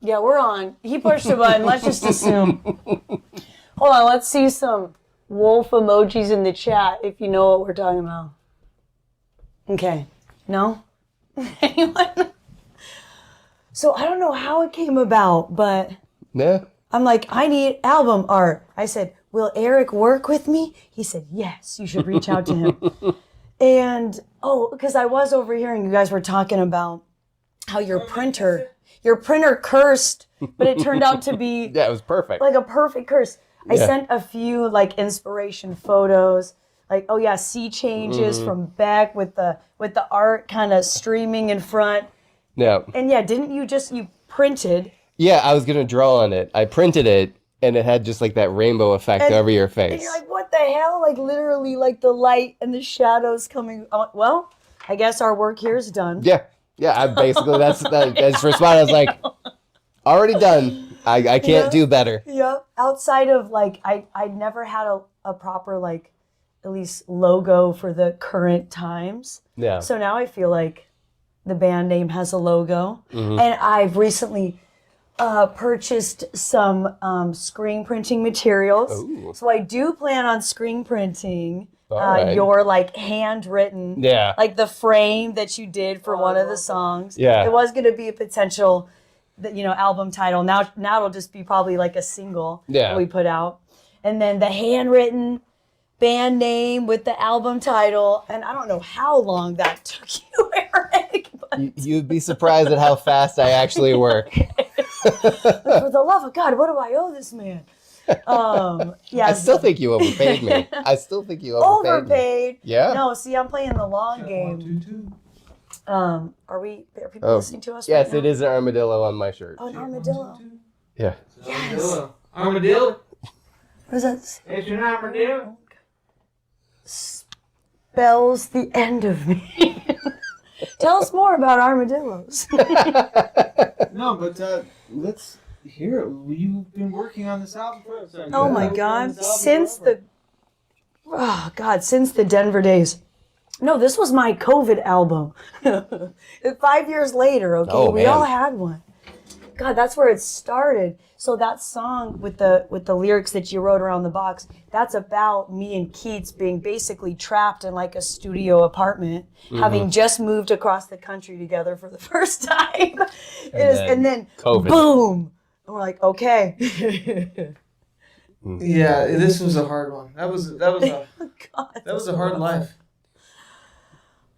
Yeah, we're on. He pushed the button. Let's just assume. Hold on. Let's see some wolf emojis in the chat if you know what we're talking about. Okay. No? Anyone? So I don't know how it came about, but No. I'm like, I need album art. I said, will Eric work with me? He said, yes, you should reach out to him. And, because I was overhearing you guys were talking about how your printer cursed, but it turned out to be Yeah, it was perfect. like a perfect curse. I Yeah. sent a few like inspiration photos, like sea changes from Beck with the art kind of streaming in front. No. And yeah, didn't you printed? Yeah, I was going to draw on it. I printed it, and it had just like that rainbow effect And- over your And face. you're like, what the hell? Like literally like the light and the shadows coming on. Well, I guess our work here is done. Yeah. Yeah, I basically, that's response. I was like, already done. I can't do better. Yeah. Outside of like, I never had a proper like, at least logo for the current times. Yeah. So now I feel like the band name has a logo. And I've recently purchased some screen printing materials. Ooh. So I do plan on screen printing Alright. your like handwritten, Yeah. like the frame that you did for one of the songs. Yeah. It was going to be a potential, album title. Now it'll just be probably like a single that we put out. And then the handwritten band name with the album title. And I don't know how long that took you, Eric. But You'd be surprised at how fast I actually work. for the love of God, what do I owe this man? I still think you overpaid me. I still think you overpaid me. Overpaid. Yeah? No, see, I'm playing the long game. Are people listening to us? Yes, right now? it is an armadillo on my shirt. Oh, an armadillo. Yeah. Yes. Armadillo. What does that say? It's an armadillo. Spells the end of me. Tell us more about armadillos. No, but let's hear it. You've been working on this album for us. Oh my God! Since the Denver days. No, this was my COVID album. 5 years later, okay, Oh, we man. all had one. God, that's where it started. So that song with the lyrics that you wrote around the box, that's about me and Keats being basically trapped in like a studio apartment, having just moved across the country together for the first time. And then COVID. boom. And we're like, okay. Yeah, this was a hard one. That was a God, that was a hard life.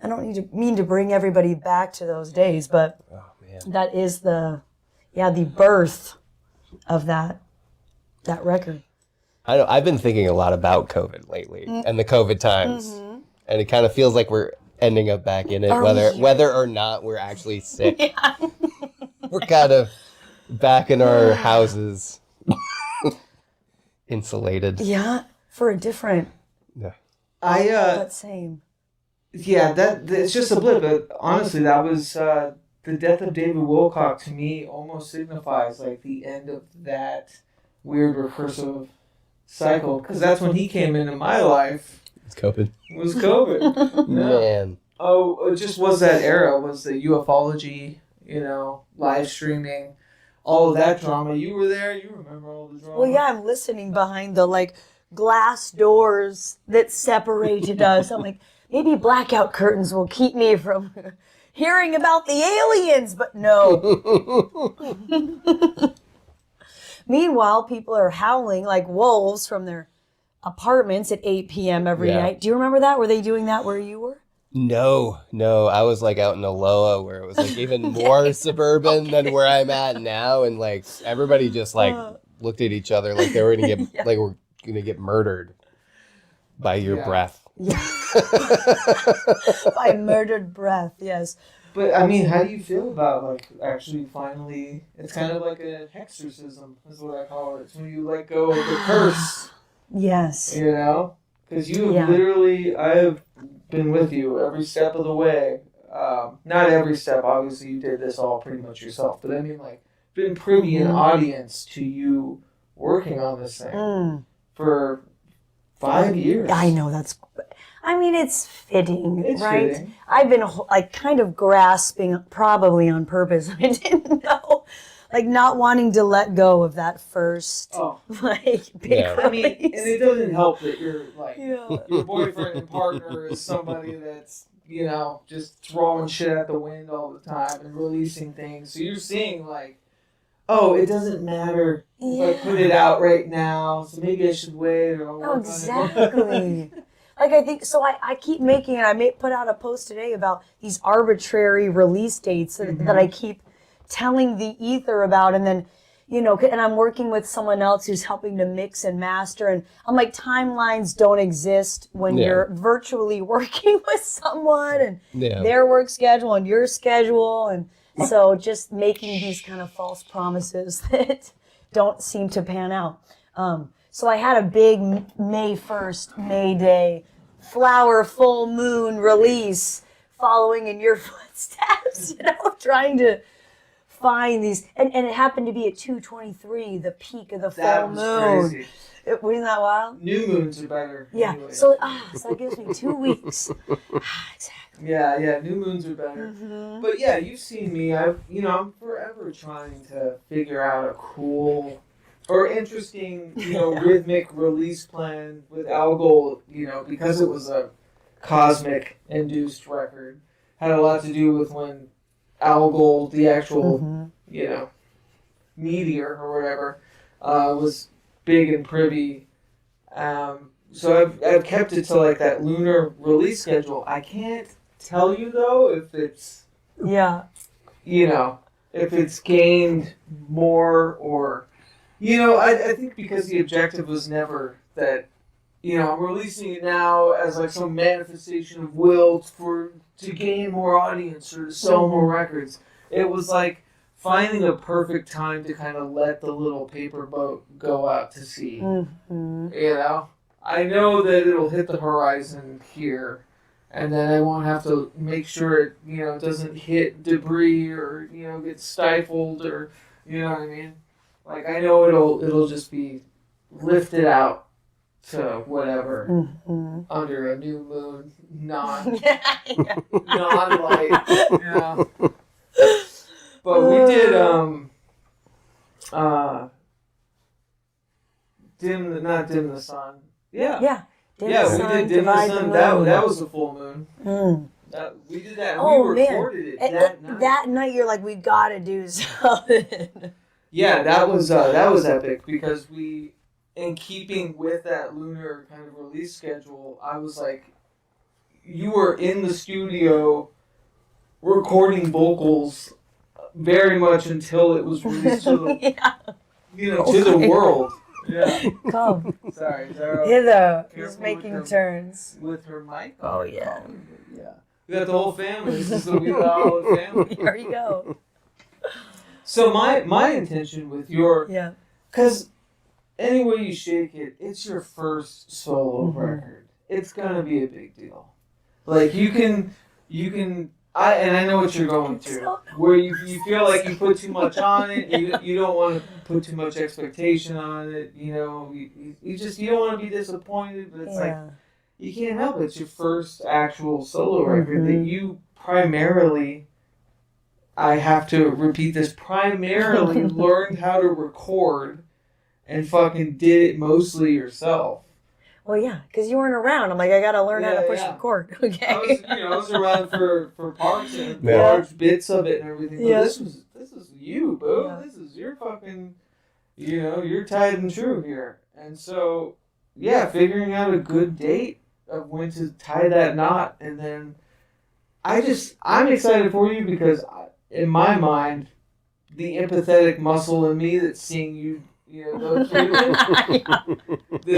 I don't mean to bring everybody back to those days, but Oh, man. that is the birth of that record. I know. I've been thinking a lot about COVID lately and the COVID times. And it kind of feels like we're ending up back in it, Are we? whether or not we're actually sick. We're kind of back in our houses, insulated. Yeah, for a different, Yeah. but same. Yeah, it's just a blip, but honestly, that was the death of David Wilcock to me almost signifies like the end of that weird recursive cycle, because that's when he came into my life. It's COVID. Was COVID? Man. Oh, it just was that era. Was the ufology, live streaming, all of that drama. You were there. You remember all the drama. Well, yeah, I'm listening behind the like glass doors that separated us. I'm like, maybe blackout curtains will keep me from hearing about the aliens, but no. Meanwhile, people are howling like wolves from their apartments at 8 p.m. every night. Do you remember that? Were they doing that where you were? No. I was like out in Aloha where it was like even more suburban than where I'm at now. And like everybody just like looked at each other like they were going to get, like we're going to get murdered by your breath. By murdered breath, yes. But I mean, how do you feel about like actually finally? It's kind of like an exorcism, is what I call it. It's when you let go of the curse. Yes. Because you have literally, I have been with you every step of the way. Not every step, obviously. You did this all pretty much yourself, but I mean, like, been privy an audience to you working on this thing for 5 years. I know it's fitting, It's right? fitting. I've been like kind of grasping, probably on purpose. I didn't know, like not wanting to let go of that first, like big Yeah. I mean, release. and it doesn't help that you're like your boyfriend and partner is somebody that's just throwing shit at the wind all the time and releasing things. So you're seeing like, oh, it doesn't matter if I put it out right now, so maybe I should wait or I'll work on it. Exactly. Like I think so. I keep making it. I put out a post today about these arbitrary release dates that I keep telling the ether about, and then and I'm working with someone else who's helping to mix and master, and I'm like, timelines don't exist when you're virtually working with someone and their work schedule and your schedule, and so just making these kind of false promises that don't seem to pan out. So I had a big May 1st, May Day, flower full moon release following in your footsteps, trying to find these, and it happened to be at 2:23, the peak of the That full was moon. crazy. Wasn't that wild? New moons are better. Yeah. Anyway. So that gives me 2 weeks. Exactly. Yeah, new moons are better. Mm-hmm. But yeah, you've seen me. I'm forever trying to figure out a cool or interesting, rhythmic release plan with Algol, because it was a cosmic induced record. Had a lot to do with when Algol, the actual, meteor or whatever, was big and privy. So I've kept it to like that lunar release schedule. I can't tell you though if it's if it's gained more or I think because the objective was never that I'm releasing it now as like some manifestation of will to gain more audience or to sell more records. It was like finding a perfect time to kind of let the little paper boat go out to sea. Mm-hmm. I know that it'll hit the horizon here, and then I won't have to make sure it doesn't hit debris or get stifled or what I mean. Like I know it'll just be lifted out to whatever under a new moon, non-light. But we did not dim the sun. Yeah. Dim Yeah, the we sun, did dim the divide sun. the That moon. was a full moon. We did that. And Oh, we recorded it that night. That night, you're like, we gotta do something. Yeah, that was epic because we, in keeping with that lunar kind of release schedule, I was like, you were in the studio recording vocals very much until it was released to the to the world. Yeah. Come Sorry, Zara. hither. Careful He's making with turns. With her mic. Oh yeah. Yeah. We got the whole family. This is the We the Hallowed family. There you go. So my intention with your Yeah. because any way you shake it, it's your first solo record. It's gonna be a big deal. Like you can I know what you're going through, where you feel like you put too much on it. You don't want to put too much expectation on it. You don't want to be disappointed. But it's like you can't help it. It's your first actual solo record that you primarily. I have to repeat this. Primarily learned how to record, and fucking did it mostly yourself. Well, yeah, because you weren't around. I'm like, I gotta learn how to push record. Okay. I was around for parts and large bits of it and everything. But this is you, boo. Yeah. This is your fucking, you're tied and true here. And so, figuring out a good date of when to tie that knot, and then I'm excited for you because in my mind, the empathetic muscle in me that's seeing you. Go through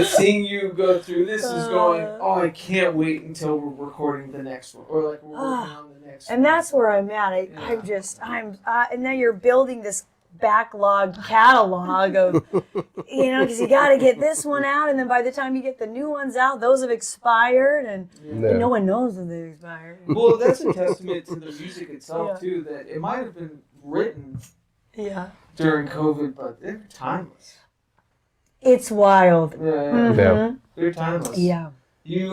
seeing you go through this is going, I can't wait until we're recording the next one. Or like we're working on the next one. And that's where I'm at. And now you're building this backlog catalog of, because you got to get this one out. And then by the time you get the new ones out, those have expired. And no one knows that they've expired. Well, that's a testament to the music itself, too, that it might have been written during COVID, but they're timeless. It's wild. Yeah. They're timeless. Yeah. You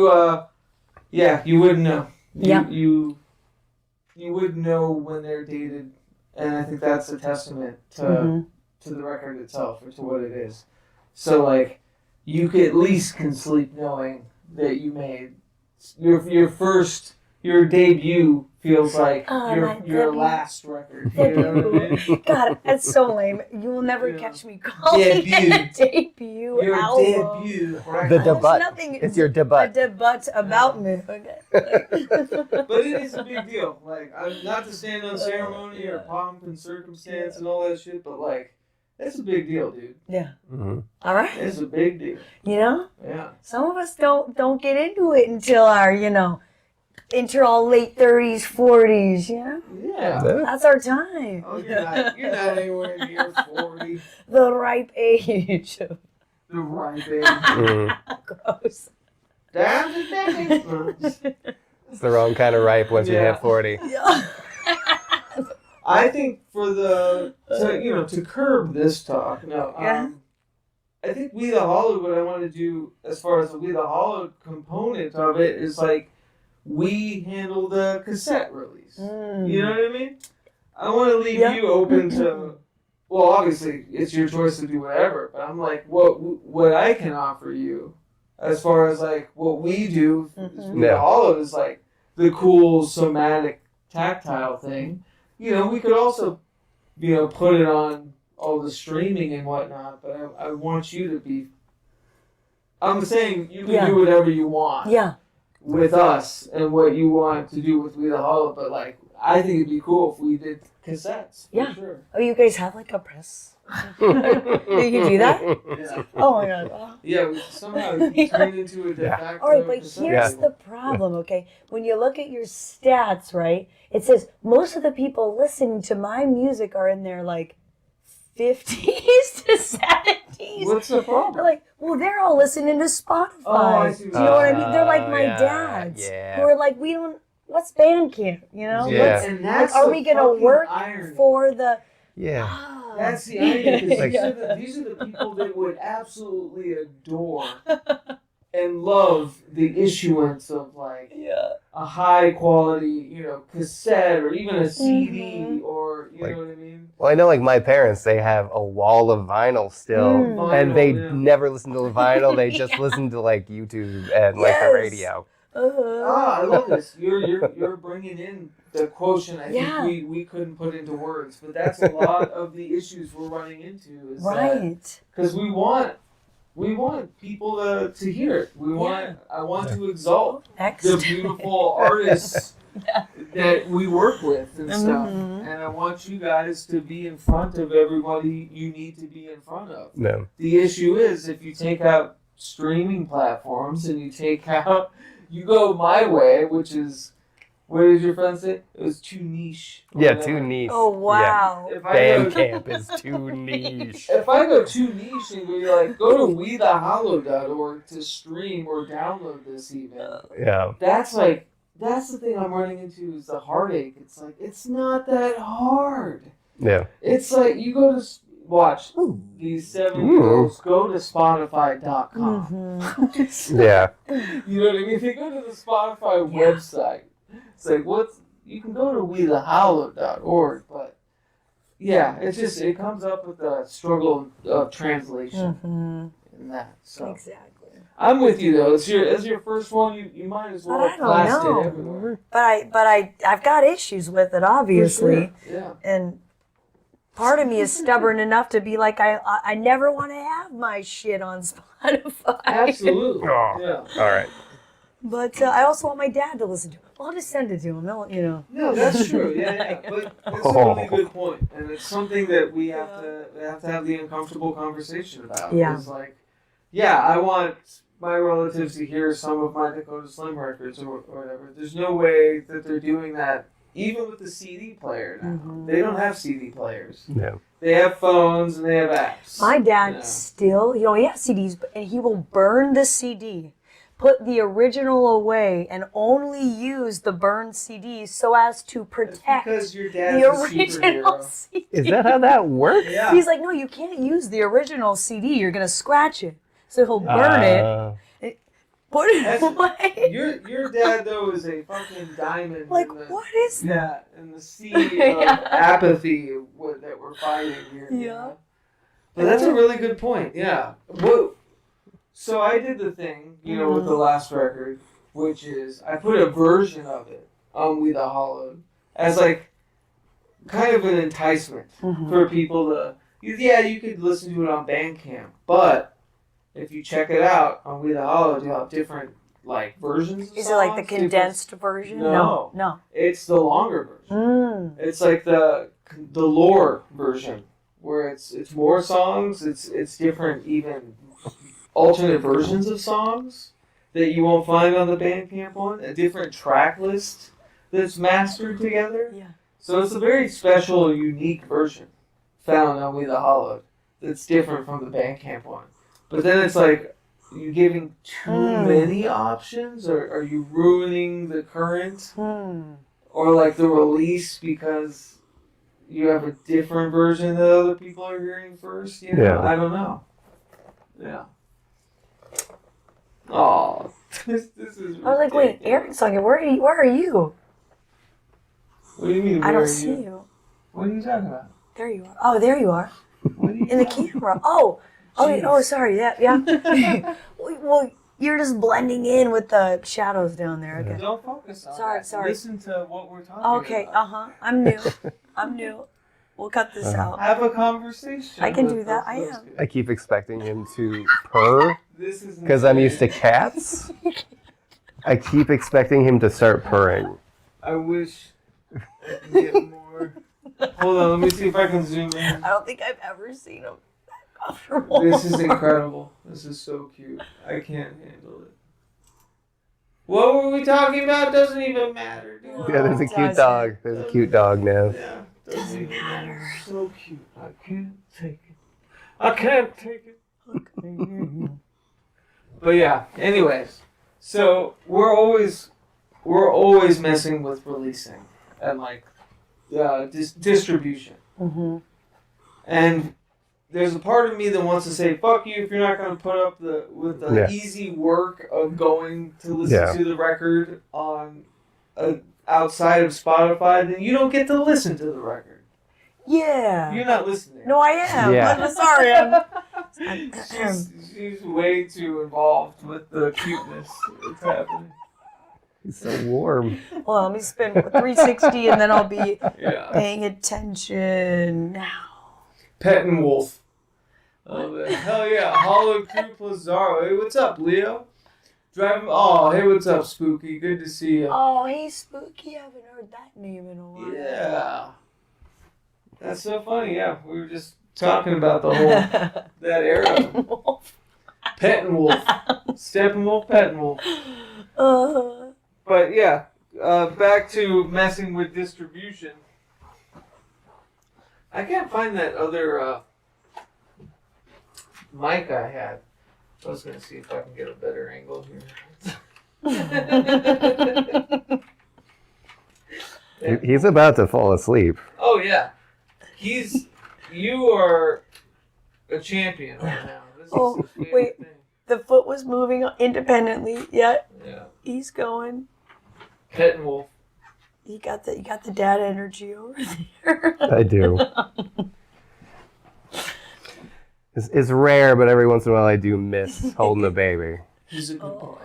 wouldn't know. Yeah. You wouldn't know when they're dated, and I think that's a testament to the record itself, or to what it is. So, like, you at least can sleep knowing that you made your debut feels like your last record. You know what I mean? God, that's so lame. You will never catch me calling it a debut Your album. debut. The debut. It's your debut. A debut about me. Okay. But it is a big deal. Like, I'm not to stand on ceremony or pomp and circumstance and all that shit, but like, it's a big deal, dude. Yeah. Mm-hmm. All right. It's a big deal. Yeah. Some of us don't get into it until our into our late 30s, 40s, Yeah. That's our time. Oh, you're not anywhere near 40. The ripe age. The ripe age. Gross. Down to decades. It's the wrong kind of ripe once you hit 40. Yeah. I think for to curb this talk, I think We the Hollowed, what I want to do as far as the We the Hollowed component of it is like we handle the cassette release. You know what I mean? I want to leave you open to, well, obviously it's your choice to do whatever, but I'm like, what I can offer you as far as like what we do, We the Hollowed is like the cool somatic tactile thing. We could also, put it on all the streaming and whatnot, but I want you to be, I'm saying you can do whatever you want with us and what you want to do with We the Hollowed, but like, I think it'd be cool if we did cassettes. For sure. Oh, you guys have like a press? You can do that? Yeah. Oh my god. Oh. Yeah, we somehow turned into a de facto. All right, but cassette here's label. the problem, okay? When you look at your stats, right, it says most of the people listening to my music are in their like 50s to 70s. What's the problem? They're like, well, they're all listening to Spotify. Oh, I see. Do you know what I mean? They're like my dads, who are like, we don't. What's Bandcamp? Yeah. And that's are the we gonna fucking work irony. for the? Yeah. Oh. That's the irony. 'Cause these are the people that would absolutely adore and love the issuance of like a high quality, cassette or even a CD or you know what I mean. Well, I know, like my parents, they have a wall of vinyl still, and they never listen to the vinyl. They just listen to like YouTube and like the radio. I love this. You're bringing in the quotient. I think we couldn't put into words, but that's a lot of the issues we're running into. Is because we want people to hear it. I want to exalt the beautiful artists that we work with and stuff, and I want you guys to be in front of everybody you need to be in front of. No. The issue is if you take out streaming platforms and you go my way, which is, what did your friend say? It was too niche. Yeah, too niche. Oh, wow. Yeah. Bandcamp is too niche. If I go too niche and go to WeTheHallow.org to stream or download this even. Yeah. That's the thing I'm running into is the heartache. It's like, it's not that hard. Yeah. It's like, you go to watch these 7 girls go to Spotify.com. Yeah. You know what I mean? They go to the Spotify website. It's like, you can go to WeTheHallow.org, but it comes up with the struggle of translation in that. So Exactly. I'm with you though. As your first one, you might as well blast it everywhere. But I've got issues with it, obviously. For sure. Yeah. And part of me is stubborn enough to be like, I never want to have my shit on Spotify. Absolutely. Oh, yeah. all right. But I also want my dad to listen to it. Well, I'll just send it to him. No, that's true. Yeah. But that's a really good point, and it's something that we have to have the uncomfortable conversation about. Yeah. It's like, I want my relatives to hear some of my Dakota Slim records or whatever. There's no way that they're doing that, even with the CD player now. They don't have CD players. No. They have phones and they have apps. My dad still, he has CDs, and he will burn the CD, put the original away, and only use the burned CD so as to protect because your the dad's a original superhero. CD. Is that how that works? Yeah. He's like, no, you can't use the original CD. You're going to scratch it. So he'll burn it, put it away. Your dad, though, is a fucking diamond. Like, in the, what is that? Yeah, in the sea of apathy that we're fighting here. Yeah. You know? But that's a really good point, yeah. So I did the thing, with the last record, which is I put a version of it on We the Hollowed as like kind of an enticement for people to, you could listen to it on Bandcamp, but if you check it out on We the Hollowed, you'll have different like versions of Is songs. it like the condensed version? No. It's the longer version. It's like the lore version where it's more songs, it's different even alternate versions of songs that you won't find on the Bandcamp one, a different track list that's mastered together. Yeah. So it's a very special, unique version found on We the Hollowed that's different from the Bandcamp one. But then it's like, are you giving too many options? Or are you ruining the current? Or like the release because, you have a different version that other people are hearing first. You know? Yeah. I don't know. Yeah. Oh, this is. I was like, wait, Eric's talking. Where are you? What do you mean? I where don't are see you? you. What are you talking about? There you are. Oh, there you are. What are you In the camera. Oh, Jeez. sorry. Yeah. Well, you're just blending in with the shadows down there. Okay. Don't focus on Sorry, that. sorry. Listen to what we're talking Okay. about. I'm new. We'll cut this out. Have a conversation. I can with do that. I those am. people. I keep expecting him to purr This is because I'm insane. used to cats. I keep expecting him to start purring. I wish I could get more. Hold on, let me see if I can zoom in. I don't think I've ever seen him that comfortable. This is incredible. This is so cute. I can't handle it. What were we talking about? Doesn't even matter, dude. Yeah, there's a cute dog. There's a cute dog now. Yeah, doesn't even matter. So cute. I can't take it. I can't take it. But yeah. Anyways, so we're always messing with releasing and like distribution. Mm-hmm. And there's a part of me that wants to say, fuck you if you're not going to put up with the Yeah. easy work of going to listen Yeah. to the record on outside of Spotify, then you don't get to listen to the record. Yeah. You're not listening. No, I am. Yeah. I'm sorry. She's way too involved with the cuteness that's happening. He's so warm. Well, let me spin 360 and then I'll be Yeah. paying attention now. Pet and Wolf. Oh, hell yeah. Hollow Crew plus Zaro. Hey, what's up, Leo? Driving. Oh, hey, what's up, Spooky? Good to see you. Oh, hey, Spooky. I haven't heard that name in a while. Yeah. That's so funny. Yeah, we were just talking about the whole that era. Pet and Wolf. Steppenwolf, Pet and Wolf. But yeah, back to messing with distribution. I can't find that other mic I had. I was going to see if I can get a better angle here. He's about to fall asleep. Oh yeah, you are a champion right now. This is Oh, his favorite wait. thing. The foot was moving independently. Yeah, Yeah. he's going. Pet and Wolf. You got the dad energy over there. I do. It's rare, but every once in a while I do miss holding a baby. He's a good boy.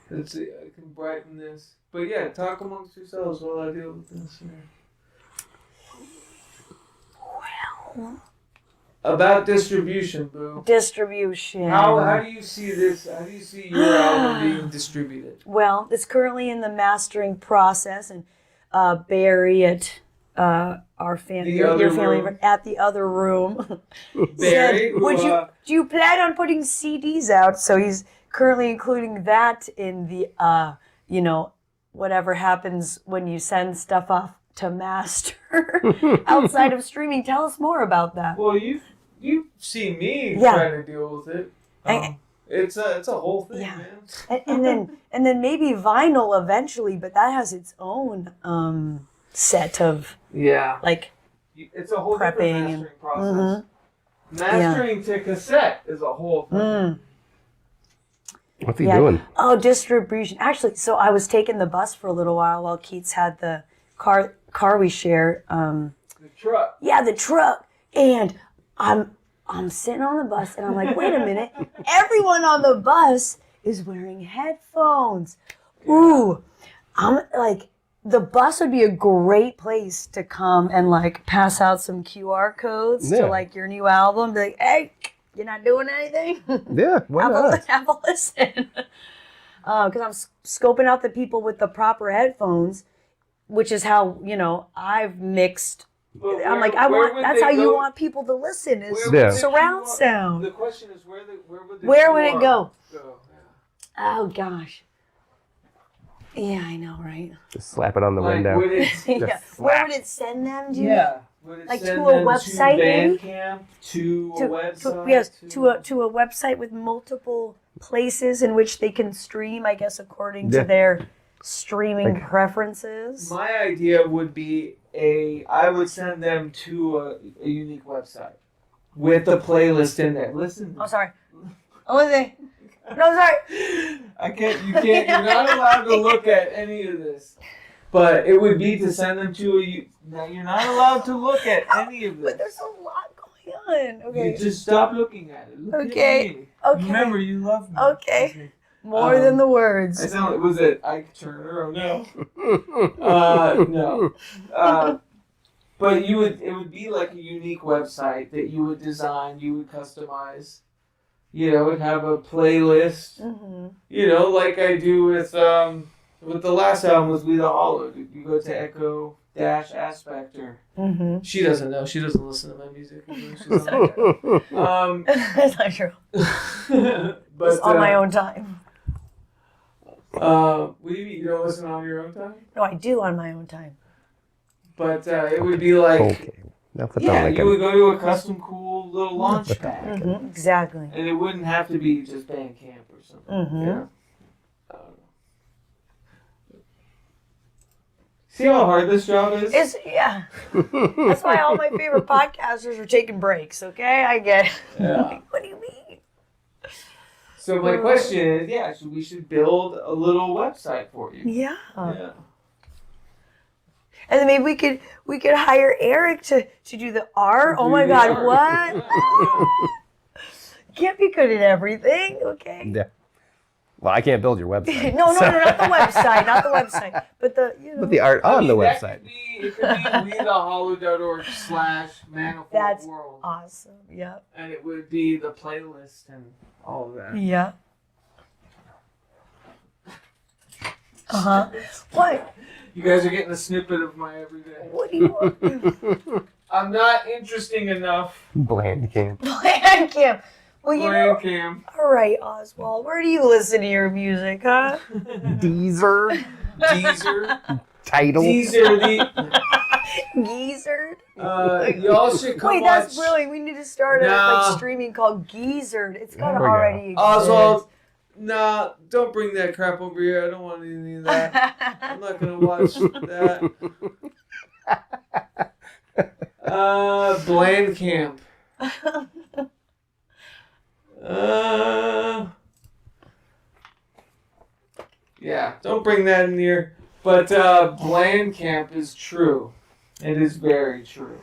Let's see, I can brighten this. But yeah, talk amongst yourselves while I deal with this here. Well, About distribution, boo. distribution. How do you see this? How do you see your album being distributed? Well, it's currently in the mastering process, and Barry at our family, The your other family room. at the other room, Barry, said, "Would who, do you plan on putting CDs out?" So he's currently including that in the whatever happens when you send stuff off to master outside of streaming. Tell us more about that. well, you've seen me Yeah. trying to deal with it. It's a whole thing, Yeah. man. and then maybe vinyl eventually, but that has its own set of Yeah. like It's a whole prepping different and- mastering process. Mastering to cassette is a whole thing. What's he doing? Oh, distribution. Actually, so I was taking the bus for a little while Keats had the car we share. The truck. Yeah, the truck. And I'm sitting on the bus and I'm like, wait a minute. Everyone on the bus is wearing headphones. Ooh. I'm like, the bus would be a great place to come and like pass out some QR codes Yeah. to like your new album. Be like, hey, you're not doing anything? Yeah, why not? Have a listen. Because I'm scoping out the people with the proper headphones, which is how, I've mixed. But I'm like, where would that's they how you go? want people to listen is Yeah. surround sound. The question is where would the Where would it QR go? go? Oh, gosh. Yeah, I know, right? Just slap it on the Like, window. would it, Yeah. Where would it send them to? yeah. Would it Like send to a them website, to maybe? Bandcamp, to a website? Yes, to a website with multiple places in which they can stream, I guess, according Yeah. to their streaming preferences. My idea would be I would send them to a unique website with the playlist in there. Listen. Oh, sorry. Oh, was it? No, sorry. You're not allowed to look at any of this. But it would be to send them to now you're not allowed to look at any of this. But there's a lot going on. Okay. You just stop looking at it. Look Okay. At me. Okay. Remember, you love me. Okay. More than the words. Was it Ike Turner? Oh no. No. But it would be like a unique website that you would design, you would customize. You know, it'd have a playlist. Mm-hmm. You know, like I do with the last album was We the Hollowed. You go to Echo-Aspector. Mm-hmm. She doesn't know. She doesn't listen to my music. That's not true. But It's on my own time. What do you mean? You don't listen on your own time? No, I do on my own time. But it would be like, Okay. Now put yeah, that you would go to a custom cool little launch pad. Mm-hmm. Exactly. And it wouldn't have to be just Bandcamp or something. Mm-hmm. Yeah. I don't know. See how hard this job is? Yeah. That's why all my favorite podcasters are taking breaks, okay? I get it. Yeah. Like, what do you mean? So my question is, we should build a little website for you. Yeah. Yeah. And then maybe we could hire Eric to do the art. Oh my Do the God, art. what? Can't be good at everything, okay? Yeah. Well, I can't build your website. No, not the website, but But the art on the That website. It could be wethehollow.org/manifold That's world. awesome. Yeah. And it would be the playlist and all of that. Yeah. Uh-huh. What? You guys are getting a snippet of my everyday. What do you want? I'm not interesting enough. Bland camp. Bandcamp. Well, you know. Cam. All right, Oswald. Where do you listen to your music, huh? Deezer. Deezer. Title. Deezer. Geezered. Y'all should come Wait, watch. that's brilliant. We need to start a streaming called Geezered. It's got to There we go. already exist. Oswald, nah, don't bring that crap over here. I don't want any of that. I'm not gonna watch that. Bland Camp. Yeah, don't bring that in here. But Bland Camp is true. It is very true.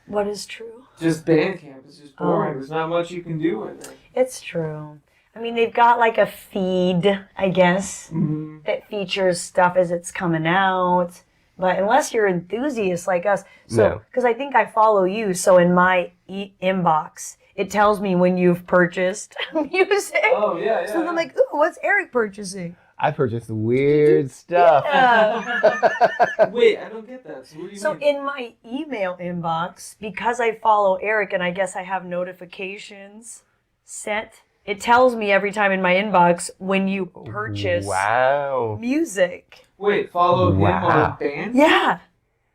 What is true? Just Bandcamp is just boring. Oh. There's not much you can do in it. It's true. I mean, they've got like a feed, I guess, Mm-hmm. that features stuff as it's coming out. But unless you're enthusiasts like us, so because I think I follow you, so in my inbox, it tells me when you've purchased music. Oh, yeah. So I'm like, ooh, what's Eric purchasing? I purchased weird stuff. Wait, I don't get that. So what do you So mean? in my email inbox, because I follow Eric and I guess I have notifications set, it tells me every time in my inbox when you purchase Wow. music. Wait, follow him on Wow. a band? Yeah.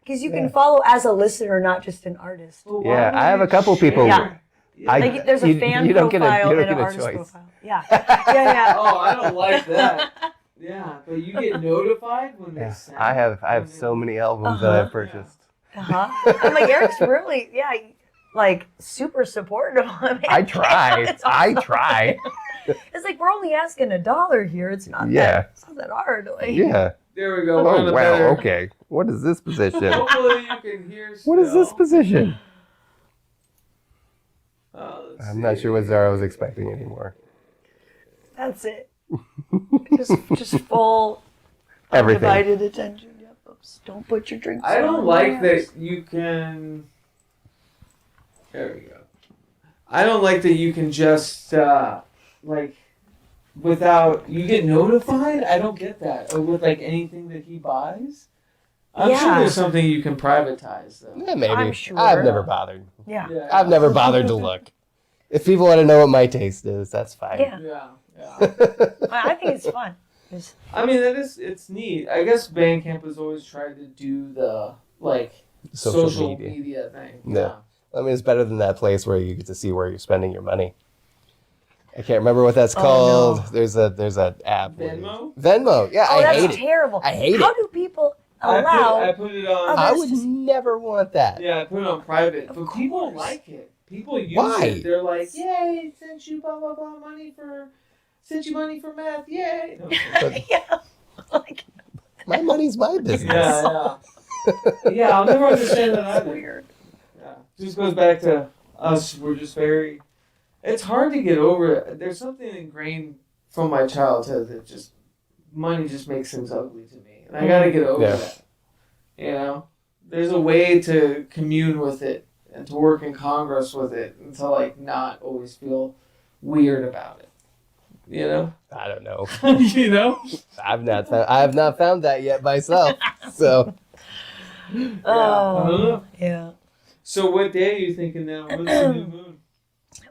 Because you can follow as a listener, not just an artist. Well, why Yeah, would I have you a couple share? people. Yeah. Yeah. There's a fan don't get profile you don't and an get a artist choice. profile. Yeah. Yeah. Oh, I don't like that. Yeah, but you get notified when they Yeah, send. I have so many albums that I've purchased. I'm like, Eric's really, like super supportive of it. I try. It's I awesome. try. It's like we're only asking $1 here. It's not it's not that hard. Like, Yeah. There we go. We're on Oh a wow. better- Okay. What is this position? Hopefully you can hear. What is this still. position? Let's I'm not see. sure what Zara was expecting anymore. That's it. just full Everything. undivided attention. Yep. Oops. Don't put your drinks. I don't on like there. that you can. There we go. I don't like that you can just like without you get notified. I don't get that. Or with like anything that he buys. I'm sure Yeah. there's something you can privatize though. Yeah, maybe. I'm sure. I've never bothered. Yeah. Yeah. I've never bothered to look. If people want to know what my taste is, that's fine. Yeah. Yeah. I think it's fun. Just- I mean, it's neat. I guess Bandcamp has always tried to do the like social media thing. Yeah. I mean, it's better than that place where you get to see where you're spending your money. I can't remember what that's called. There's a app. Venmo? Venmo. Yeah, Oh, I that's hate it. terrible. I hate How it. do people I allow? put it on. I would never want that. Yeah, I put it on private. But people course. like it. People use Why? it. They're like, yay, sent you blah blah blah money for meth, yay. No, Yeah. Like, My money's my business. yeah. Yeah, I'll never understand that either. weird. Yeah. Just goes back to us. We're just very. It's hard to get over it. There's something ingrained from my childhood that just money just makes things ugly to me, and I gotta get over that. You know, there's a way to commune with it and to work in Congress with it, and to like not always feel weird about it. You know. I don't know. You know. I have not found that yet myself. So I don't know. Yeah. So what day are you thinking now? What's the new moon?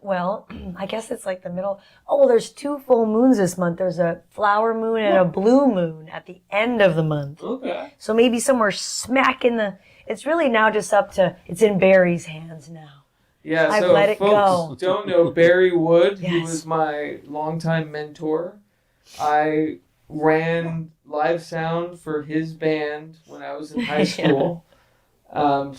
Well, I guess it's like the middle. Oh, well, there's 2 full moons this month. There's a flower moon and a blue moon at the end of the month. Okay. So maybe somewhere smack in the. It's really now just up to. It's in Barry's hands now. Yeah, I've so let it folks don't know Barry Wood, who Yes. was my longtime mentor. I ran live sound for his band when I was in high school.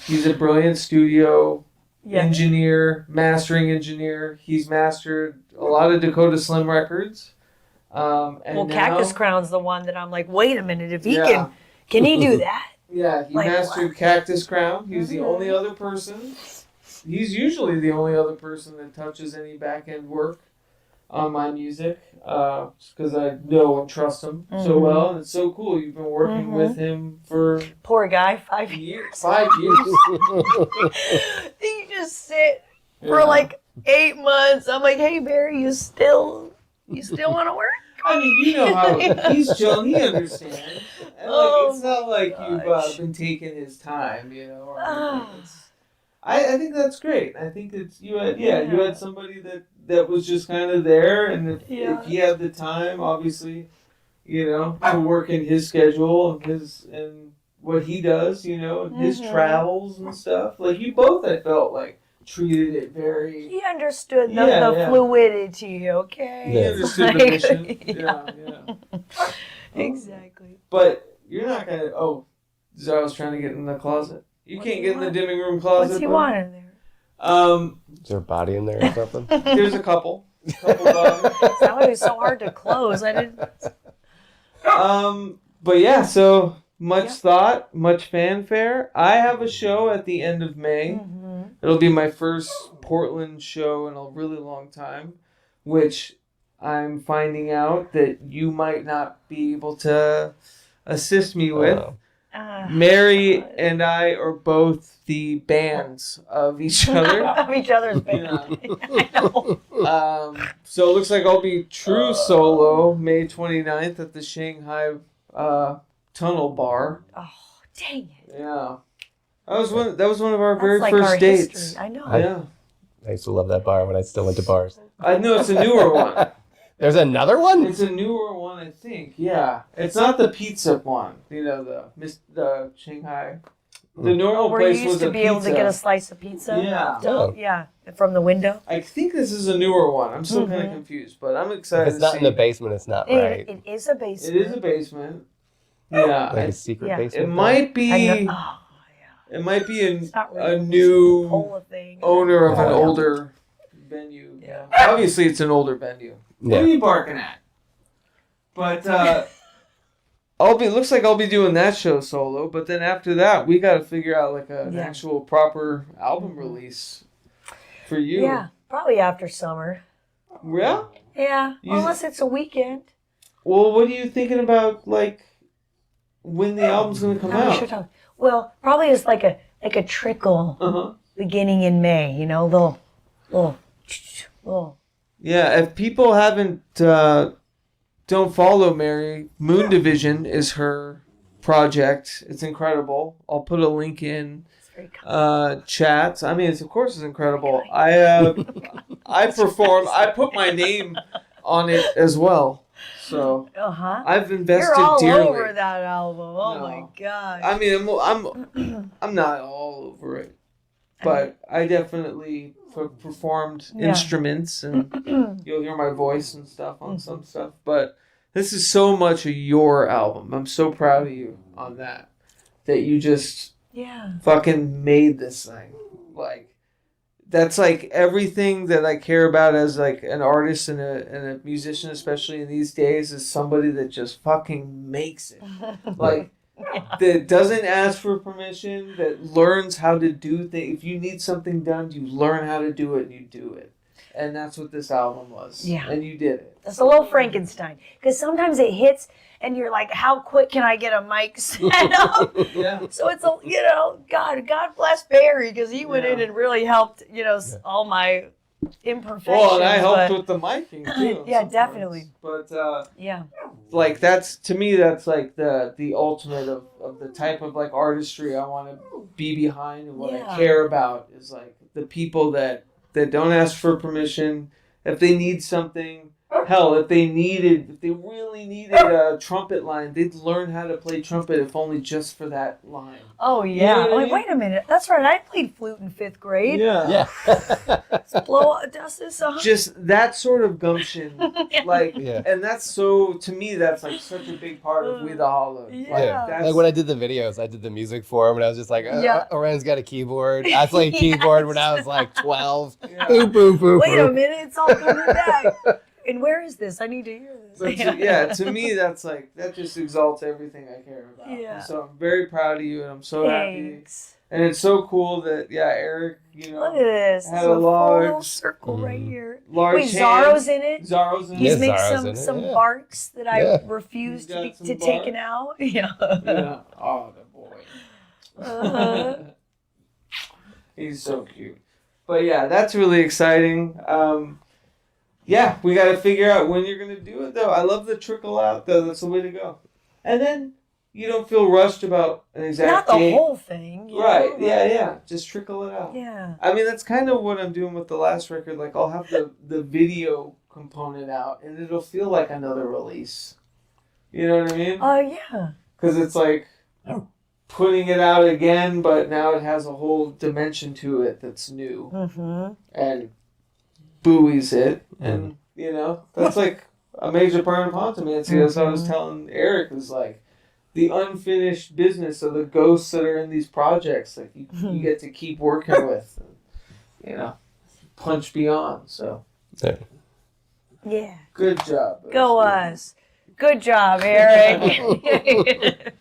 He's a brilliant studio engineer, mastering engineer. He's mastered a lot of Dakota Slim records. And Well, now, Cactus Crown's the one that I'm like, wait a minute, if he Yeah. can he do that? Yeah, he Like, mastered Cactus Crown. He's the only other person. He's usually the only other person that touches any back end work on my music, just because I know and trust him so well, and it's so cool. You've been working with him for Poor guy, 5 years. 5 years. You just sit for Yeah. like 8 months. I'm like, hey Barry, you still want to work? I mean, you know how he's chill. He understands. And like, it's not like you've gosh. been taking his time, you know. Or anything. I think that's great. I think it's you had somebody that was just kind of there, and if he had the time, obviously, you know, to work in his schedule and what he does, you know, and his travels and stuff. Like you both, I felt like treated it very. He understood the fluidity, okay? He understood the mission. Yeah. Exactly. But you're not gonna. Oh, Zara's trying to get in the closet. You can't get in the dimming room closet. What's he bro. want in there? is there a body in there or something? There's a couple. Bodies. That would be so hard to close. I didn't. But yeah, so much thought, much fanfare. I have a show at the end of May. It'll be my first Portland show in a really long time, which I'm finding out that you might not be able to assist me with. Mary and I are both the bands of each other. Of each other's band. I know. So it looks like I'll be true solo May 29th at the Shanghai Tunnel Bar. Oh, dang it. Yeah. That was one of our That's very like first our dates. history. I know. Yeah. I used to love that bar when I still went to bars. I know it's a newer one. There's another one? It's a newer one, I think. Yeah. It's not the pizza one. You know, the Shanghai. The normal Where place you used was to a be pizza. able to get a slice of pizza? Yeah. Oh. Yeah, from the window. I think this is a newer one. I'm still kind of confused, but I'm excited If it's not to in see. the basement, it's not right. It is a basement. It is a basement. Yeah. Like a secret Yeah. basement. It might be. I know. Oh, It might be it's not really a new Pole thing. owner of an Yeah. older venue. Yeah. Obviously, it's an older venue. What are Yeah. you barking at? But looks like I'll be doing that show solo. But then after that, we got to figure out like an actual proper album release for you. Yeah, probably after summer. Yeah. Yeah, You- unless it's a weekend. Well, what are you thinking about? Like when the album's gonna come Oh, out? Well, probably it's like a trickle beginning in May. You know, little. Yeah. If people haven't don't follow Mary, Moon Division is her project. It's incredible. I'll put a link in It's very cool. chat. I mean, of course it's incredible. I perform. I put my name on it as well. So I've invested You're all dearly. over that album. Oh No. my god. I mean, I'm not all over it. but I definitely performed instruments, and you'll hear my voice and stuff on some stuff. But this is so much of your album. I'm so proud of you on that you just fucking made this thing. Like, that's like everything that I care about as like an artist and a musician, especially in these days, is somebody that just fucking makes it. Like, that doesn't ask for permission, that learns how to do things. If you need something done, you learn how to do it and you do it. And that's what this album was. Yeah. And you did it. That's a little Frankenstein. Because sometimes it hits and you're like, how quick can I get a mic set up? So it's, God bless Barry, because he went in and really helped, all my imperfections. Well, and I helped with the miking too. Yeah, definitely. Points. But, like, that's, to me, that's like the ultimate of the type of like artistry I want to be behind, and what I care about is like the people that don't ask for permission. If they need something, hell, if they really needed a trumpet line, they'd learn how to play trumpet, if only just for that line. Oh, yeah. You know what I mean? Wait a minute. That's right. I played flute in 5th grade. Yeah. Dust this off. Just that sort of gumption. Like, and that's so, to me, that's like such a big part of We the Hallowed. Like when I did the videos, I did the music for him, and I was just like, Oren's got a keyboard. I played keyboard when I was like 12. Boom, boom, boom. Wait a minute. It's all coming back. And where is this? I need to hear this. To me, that's like, that just exalts everything I care about. Yeah. And so I'm very proud of you, and I'm so happy. And it's so cool that, Eric, look at this. Had a large full circle right here. Large Wait, Zaro's in it? Zaro's in it. He's made some barks that I refuse to taken out. Yeah. Oh, the boy. He's so cute. But that's really exciting. We got to figure out when you're going to do it, though. I love the trickle out, though. That's the way to go. And then you don't feel rushed about an exact Not the date. whole thing. Right. Yeah. Just trickle it out. Yeah. I mean, that's kind of what I'm doing with the last record. Like, I'll have the video component out, and it'll feel like another release. You know what I mean? Oh, yeah. Because it's like putting it out again, but now it has a whole dimension to it that's new. Mm-hmm. And buoys it, and that's like a major part of hauntomancy. As I was telling Eric, is like the unfinished business of the ghosts that are in these projects. Like you get to keep working with, and, punch beyond. So good job. Go us. Good job, Eric.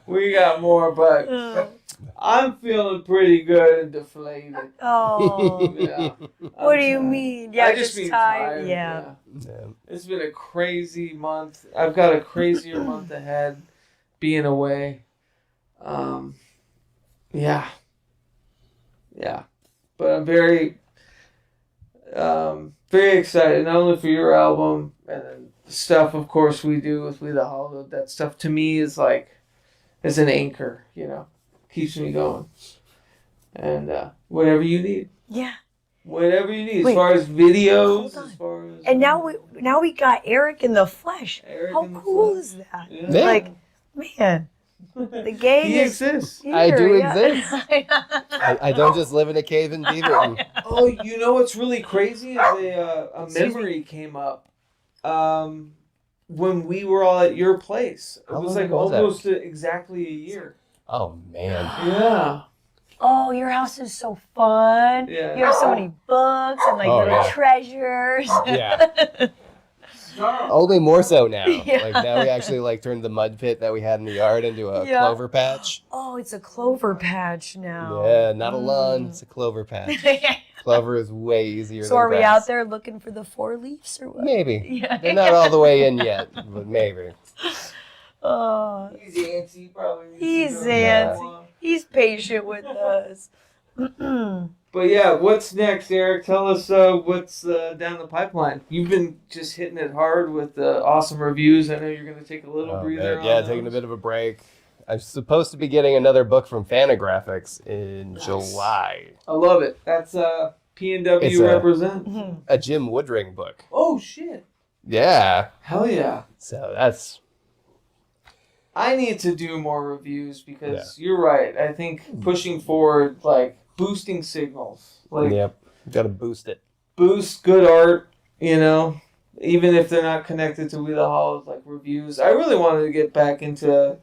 We got more, but I'm feeling pretty good and deflated. Oh. What do you mean? Yeah, I just mean tired. Yeah. It's been a crazy month. I've got a crazier month ahead being away. Yeah. But I'm very excited, not only for your album and then the stuff, of course, we do with We the Hallowed. That stuff to me is like, is an anchor, keeps me going. And whatever you need. Yeah. Whatever you need. As far as videos, as far as... And now we got Eric in the flesh. How cool is that? Yeah. Like, man, the gang he exists. Here, I do exist. I don't just live in a cave in Beaverton. Oh, you know what's really crazy is a memory came up when we were all at your place. It was like almost exactly a year. Oh, man. Yeah. Oh, your house is so fun. Yeah. You have so many books and little treasures. Yeah. Only more so now. Like now we actually turned the mud pit that we had in the yard into a clover patch. Oh, it's a clover patch now. Yeah, not a lawn, it's a clover patch. Clover is way easier than So are grass. we out there looking for the 4 leaves or what? Maybe. They're not all the way in yet, but maybe. Oh, he's antsy, probably. He's antsy. He's patient with us. But what's next, Eric? Tell us what's down the pipeline. You've been just hitting it hard with the awesome reviews. I know you're going to take a little breather. Yeah, taking a bit of a break. I'm supposed to be getting another book from Fantagraphics in July. I love it. That's P&W represent. A Jim Woodring book. Oh, shit. Yeah. Hell yeah. So that's... I need to do more reviews because you're right. I think pushing forward, boosting signals. Like Yep. Got to boost it. boost good art, even if they're not connected to We the Hollows, like reviews. I really wanted to get back into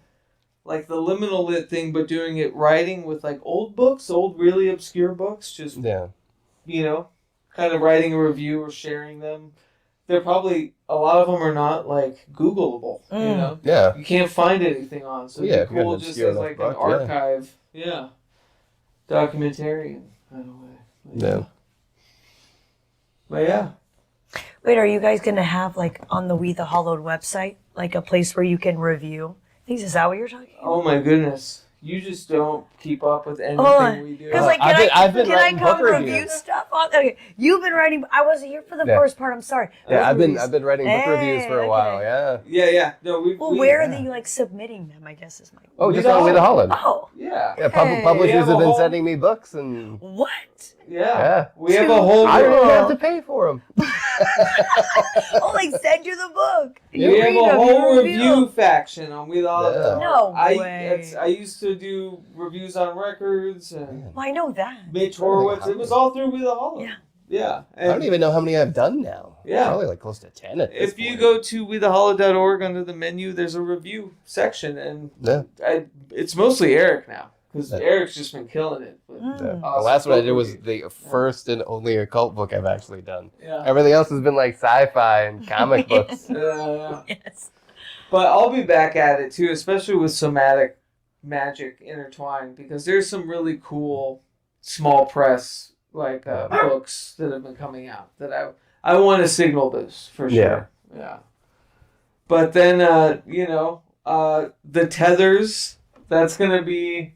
like the liminal lit thing, but doing it writing with like old books, old really obscure books, just Yeah. kind of writing a review or sharing them. They're probably a lot of them are not like Googleable, Yeah. You can't find anything on, so Yeah, it'd if be you got cool an just obscure as enough like book, an archive, documentarian kind of way. Yeah. But yeah. Wait, are you guys gonna have like on the We the Hollowed website, like a place where you can review things? Is that what you're talking about? Oh my goodness. You just don't keep up with anything Hold on. we do. Because like, I've been can I writing come book review reviews. stuff on? Okay, you've been writing. I wasn't here for the Yeah. first part. I'm sorry. Yeah, I've Book been writing book reviews for a okay. while. Yeah. Yeah. No, Well, where are they like submitting them? I guess is my. Oh, We just the on We the Hollow. Oh, Yeah. Yeah, Hey. publishers We have have a been whole- sending me books, and what? Yeah. We have a whole. I don't Cool. have to pay for them. Oh, like send you the book. We You have read a them, whole you review faction on We the Hollow. Yeah. No way. I used to do reviews on records and Well, I know that. Mitch Horowitz. It was all through We the Hollow. Yeah. Yeah. I don't even know how many I've done now. Yeah. Probably like close to 10 at this If you point. go to wethehollow.org under the menu, there's a review section, and Yeah. it's mostly Eric now because Yeah. Eric's just been killing it. with Yeah. The awesome last one I book did was reviews. the first and only occult book I've actually done. Yeah. Everything else has been like sci-fi and comic books. Yeah. Yes. But I'll be back at it too, especially with Somatick Magick intertwined, because there's some really cool small press books that have been coming out that I want to signal boost for sure. Yeah. But then the tethers, that's gonna be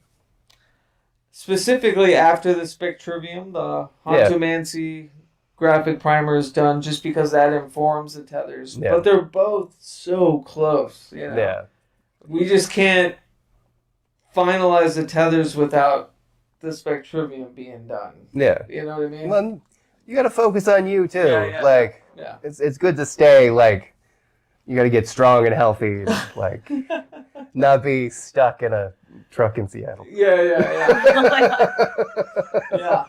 specifically after the Spectrivium, the hauntomancy graphic primer is done, just because that informs the tethers. Yeah. But they're both so close, Yeah. We just can't finalize the tethers without the Spectrivium being done. Yeah. You know what I mean? Well, you got to focus on you too. Yeah. Like Yeah. it's good to stay like you got to get strong and healthy, and, like not be stuck in a truck in Seattle. Yeah. Oh my God. Yeah.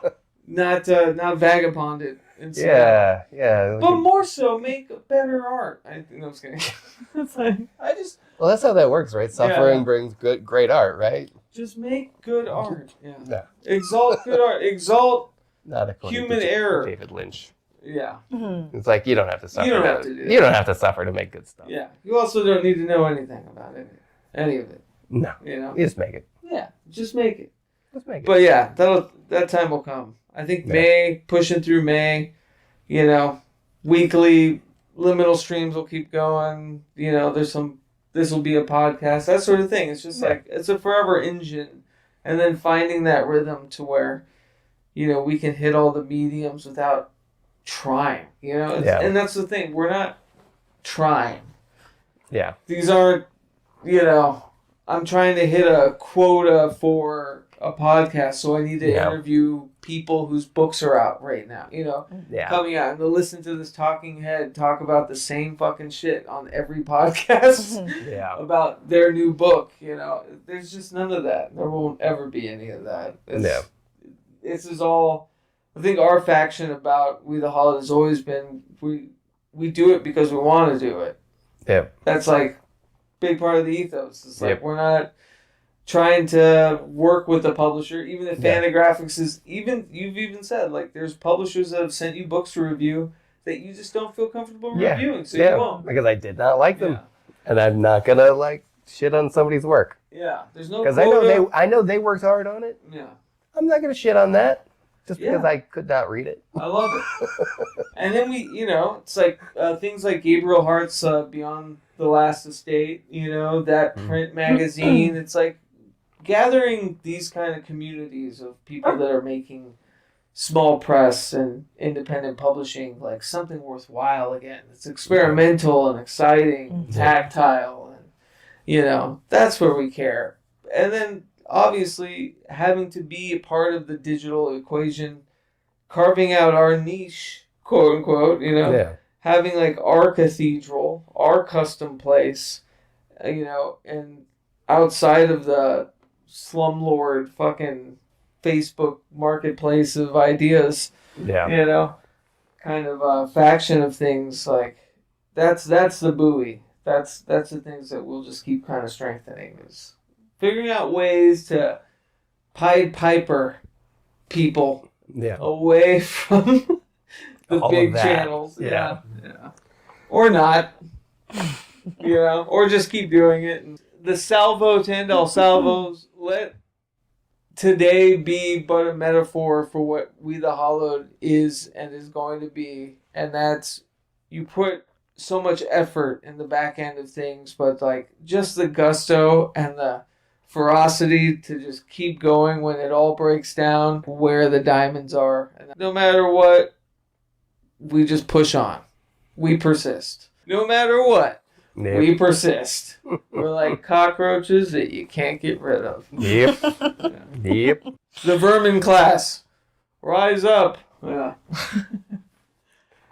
Not vagabonded. In Seattle. Yeah. But more so, make better art. I think I'm just kidding. It's like, Well, that's how that works, right? Suffering Yeah. brings great art, right? just make good art. Yeah. Yeah. Exalt good art. Exalt. Not according Human to error. David Lynch. Yeah. It's like you don't have to suffer. don't have to do that. You don't have to suffer to make good stuff. Yeah. You also don't need to know anything about any of it. No. You know. You just make it. Yeah. Just make it. Just make it. But yeah, that time will come. I think Yeah. May, pushing through May, weekly liminal streams will keep going. This will be a podcast, that sort of thing. It's just like, it's a forever engine. And then finding that rhythm to where, we can hit all the mediums without trying, And that's the thing. We're not trying. Yeah. These aren't, I'm trying to hit a quota for a podcast, so I need to interview people whose books are out right now, Yeah. coming out, and to listen to this talking head talk about the same fucking shit on every podcast Yeah. about their new book, There's just none of that. There won't ever be any of that. This is all, I think our faction about We the Hollowed has always been, we do it because we want to do it. Yeah. That's like big part of the ethos. It's like Yep. we're not trying to work with the publisher. Even if Fantagraphics is you've even said like there's publishers that have sent you books to review that you just don't feel comfortable reviewing, so you won't. Because I did not like them, Yeah. and I'm not gonna like shit on somebody's work Yeah. There's no because quota. I know they worked hard on it. Yeah. I'm not gonna shit on that just because Yeah. I could not read it. I love it. And then it's like things like Gabriel Hart's Beyond the Last Estate, that print magazine. It's like gathering these kind of communities of people that are making small press and independent publishing like something worthwhile again. It's experimental and exciting, tactile, and that's where we care. And then obviously having to be a part of the digital equation, carving out our niche, quote unquote, having like our cathedral, our custom place, and outside of the slumlord fucking Facebook marketplace of ideas. Yeah. You know, kind of faction of things. Like that's the buoy. That's the things that we'll just keep kind of strengthening, is figuring out ways to Pied Piper people away from the All big of that. channels. Yeah. Or not. You know, or just keep doing it. The salvo to end all salvos. Let today be but a metaphor for what We the Hallowed is and is going to be. And that's, you put so much effort in the back end of things, but like just the gusto and the ferocity to just keep going when it all breaks down, where the diamonds are. And no matter what, we just push on. We persist. No matter what, we persist. We're like cockroaches that you can't get rid of. Yep. Yep. The vermin class, rise up. Yeah.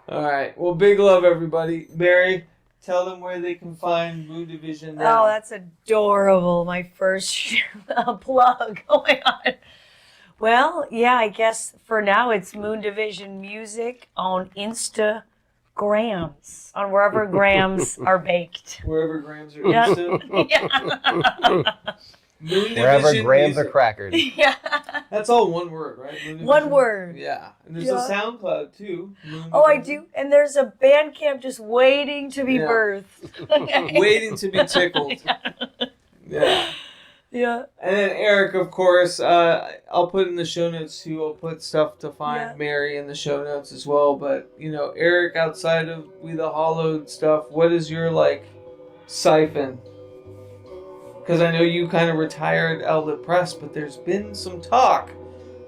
All right. Well, big love, everybody. Mary, tell them where they can find Moon Division now. Oh, that's adorable. My first plug. Oh my God. Well, yeah, I guess for now it's Moon Division Music on Instagrams, on wherever grams are baked. Wherever grams are Yeah. instant. Yeah. Moon Wherever Division grams Music. are crackered. Yeah. That's all one word, right? Moon One Division? word. Yeah. And there's Yeah. a SoundCloud too. Moon Oh, I Division. do. And there's a band camp just waiting to be Yeah. birthed. Waiting to be tickled. Yeah. Yeah. And then Eric, of course, I'll put in the show notes too. I'll put stuff to find Yeah. Mary in the show notes as well. But, you know, Eric, outside of We the Hallowed stuff, what is your, like, siphon? Because I know you kind of retired Outlet Press, but there's been some talk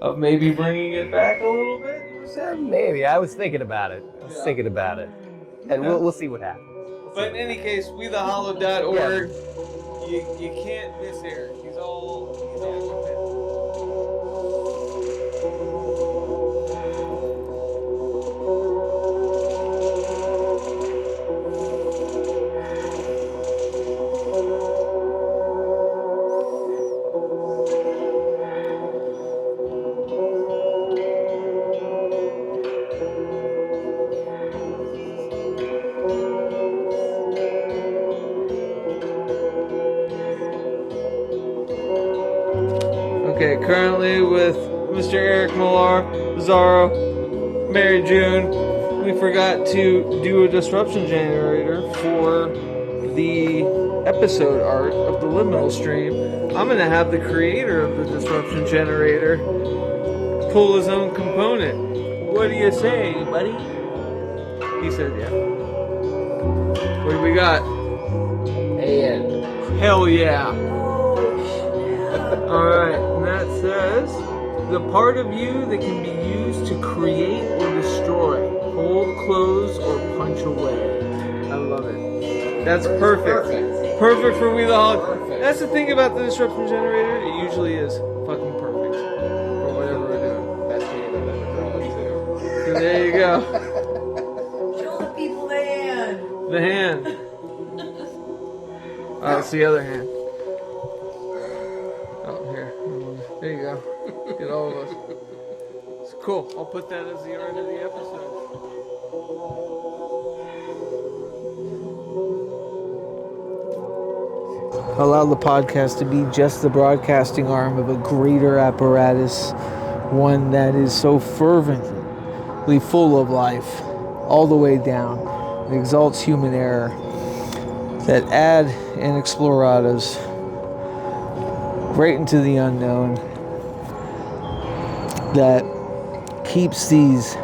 of maybe bringing it back a little bit, you said? Maybe. I was thinking about it. And we'll see what happens. But in any case, WeTheHallowed.org. You can't miss Eric. He's all Okay, currently with Mr. Eric Millar, Zaro, Mary Joon, we forgot to do a disruption generator for the episode art of the liminal stream. I'm going to have the creator of the disruption generator pull his own component. What do you say, buddy? He said, yeah. What do we got? And Hell yeah. Alright, and that says, the part of you that can be used to create or destroy, hold, close, or punch away. I love it. That's perfect. Perfect for We the Hallowed. That's the thing about the disruption generator, it usually is fucking perfect for whatever we're doing. best game I've ever drawn too. So there you go. Show the people the hand. The hand. Oh, it's the other hand. Oh, here. There you go. Get all of us. It's cool. I'll put that as the art of the episode. Allow the podcast to be just the broadcasting arm of a greater apparatus, one that is so fervently full of life, all the way down. It exalts human error, that ad and explorados right into the unknown, that keeps these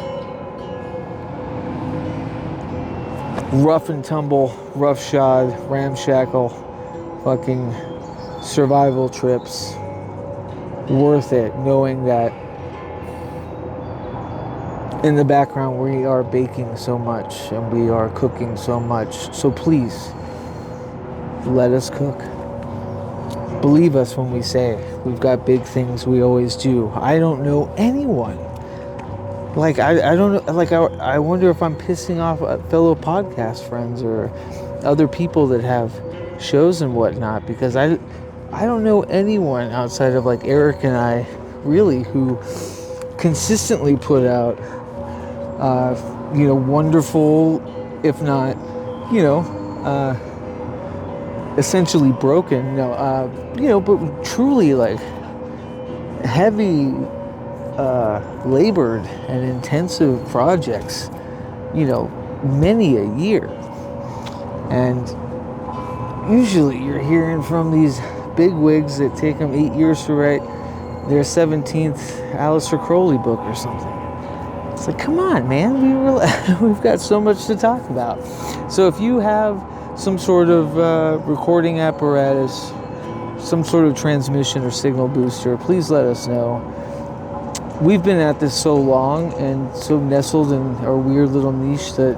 rough and tumble, roughshod, ramshackle fucking survival trips worth it, knowing that in the background we are baking so much and we are cooking so much. So please, let us cook. Believe us when we say we've got big things, we always do. I don't know anyone. Like, I don't know, like, I wonder if I'm pissing off fellow podcast friends or other people that have shows and whatnot, because I don't know anyone outside of, like, Eric and I really, who consistently put out, wonderful, if not, essentially broken, but truly like heavy, labored and intensive projects, many a year. And usually you're hearing from these big wigs that take them 8 years to write their 17th Aleister Crowley book or something. It's like, come on, man, we've got so much to talk about. So if you have some sort of recording apparatus, some sort of transmission or signal booster, please let us know. We've been at this so long and so nestled in our weird little niche that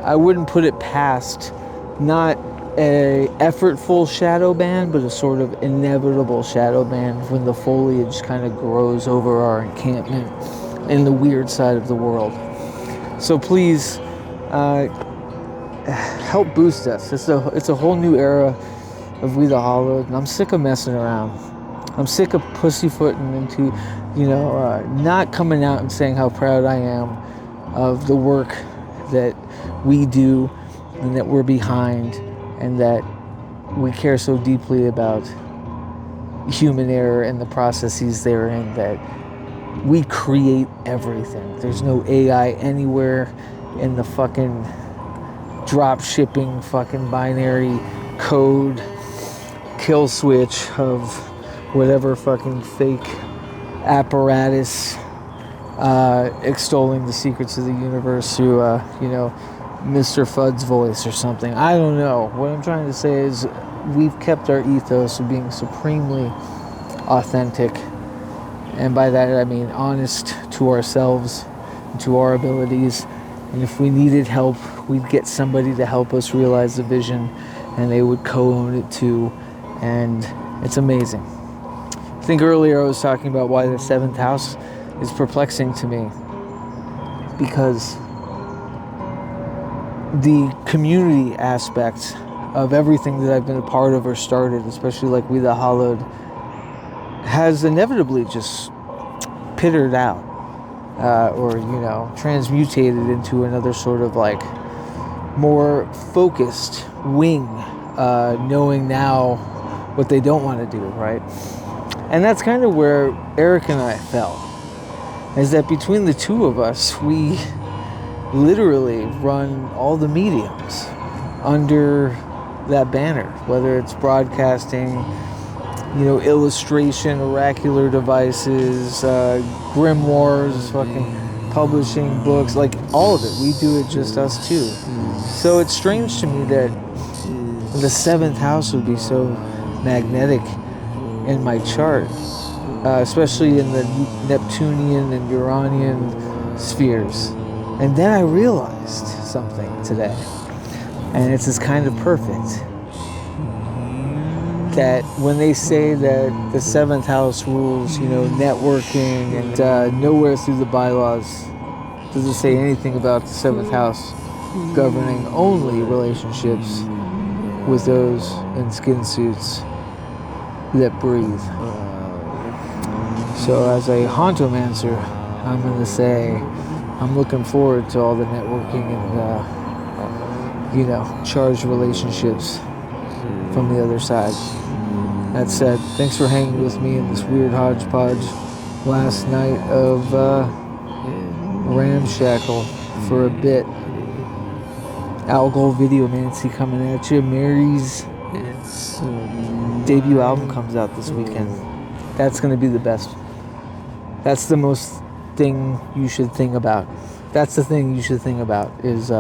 I wouldn't put it past not a effortful shadow ban, but a sort of inevitable shadow ban when the foliage kind of grows over our encampment in the weird side of the world. So please help boost us. It's a whole new era of We the Hallowed, and I'm sick of messing around. I'm sick of pussyfooting into, not coming out and saying how proud I am of the work that we do and that we're behind, and that we care so deeply about human error and the processes therein, that we create everything. There's no AI anywhere in the fucking drop shipping fucking binary code kill switch of whatever fucking fake apparatus extolling the secrets of the universe through Mr. Fudd's voice or something. I don't know. What I'm trying to say is we've kept our ethos of being supremely authentic, and by that I mean honest to ourselves and to our abilities. And if we needed help, we'd get somebody to help us realize the vision, and they would co-own it too. And it's amazing. I think earlier I was talking about why the 7th house is perplexing to me, because the community aspect of everything that I've been a part of or started, especially like We the Hallowed, has inevitably just pittered out, or transmutated into another sort of like more focused wing, knowing now what they don't want to do, right? And that's kind of where Eric and I fell, is that between the two of us, we literally run all the mediums under that banner, whether it's broadcasting, illustration, oracular devices, grimoires, fucking publishing books, like all of it. We do it, just us two. So it's strange to me that the 7th house would be so magnetic in my chart, especially in the Neptunian and Uranian spheres. And then I realized something today, and it's just kind of perfect, that when they say that the 7th house rules, networking, and nowhere through the bylaws does it say anything about the 7th house governing only relationships with those in skin suits that breathe. So as a hauntomancer, I'm going to say I'm looking forward to all the networking and, charged relationships from the other side. That said, thanks for hanging with me in this weird hodgepodge last night of ramshackle for a bit. Algol Videomancy coming at you. Mary's debut album comes out this weekend. That's going to be the best. That's the most thing you should think about. That's the thing you should think about, is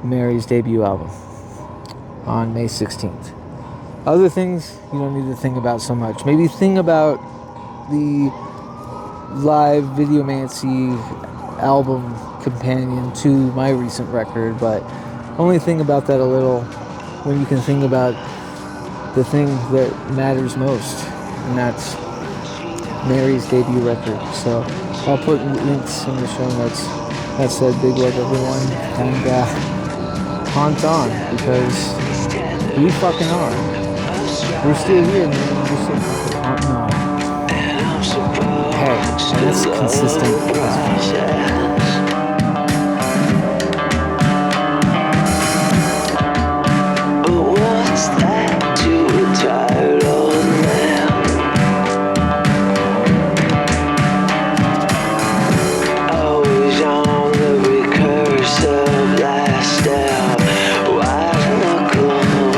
Mary's debut album on May 16th. Other things you don't need to think about so much. Maybe think about the live videomancy album companion to my recent record, but only think about that a little when you can think about the thing that matters most, and that's Mary's debut record. So I'll put links in the show notes. That said, big love everyone, and haunt on, because we fucking are. We're still here, man. We're still fucking haunting on. That's consistent. But what's that to a tired old man? Always on the recursive last out, white knuckle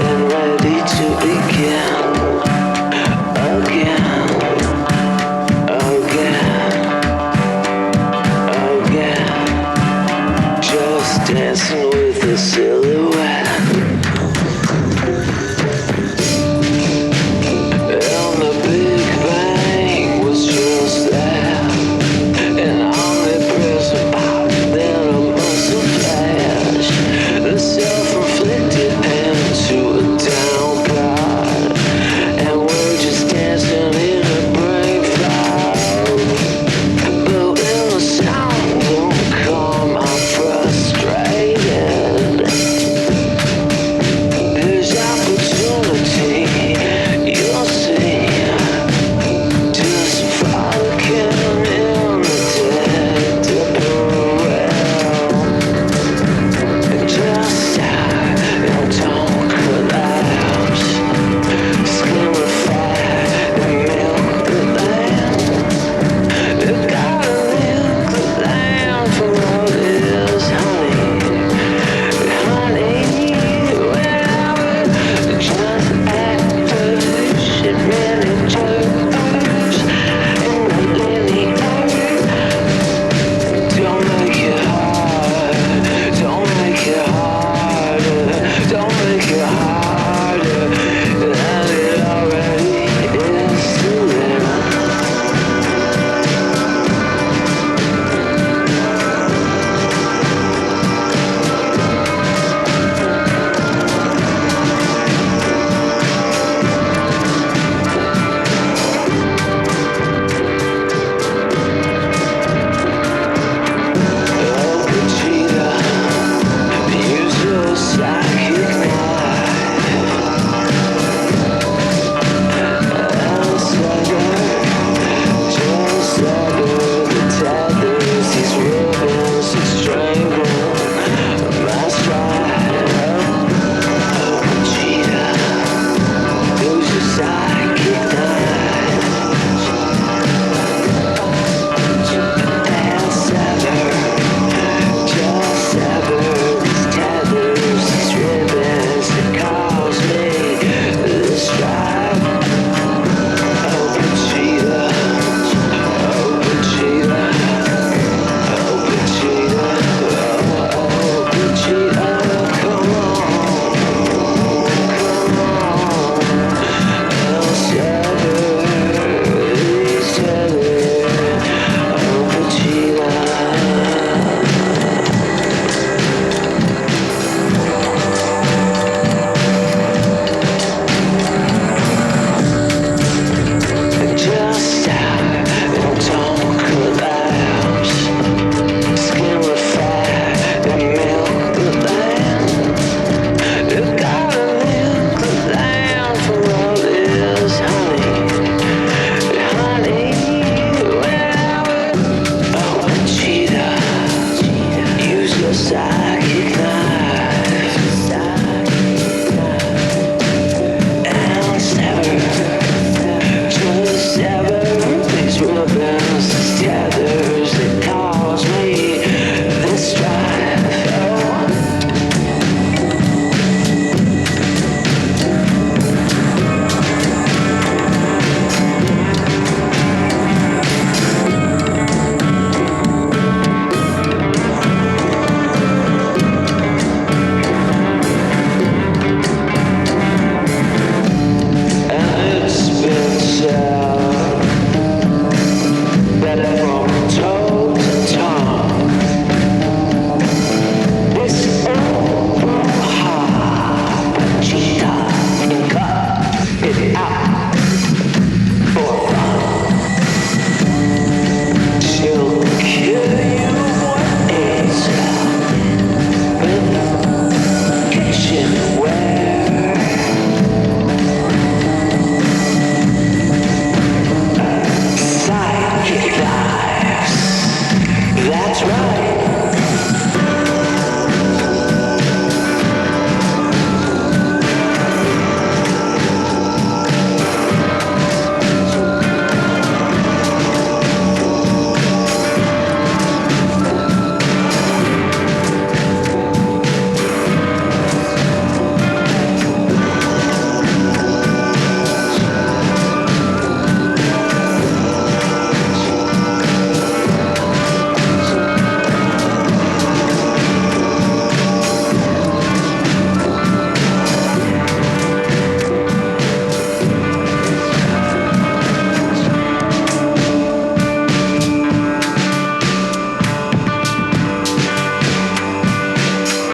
and ready to begin.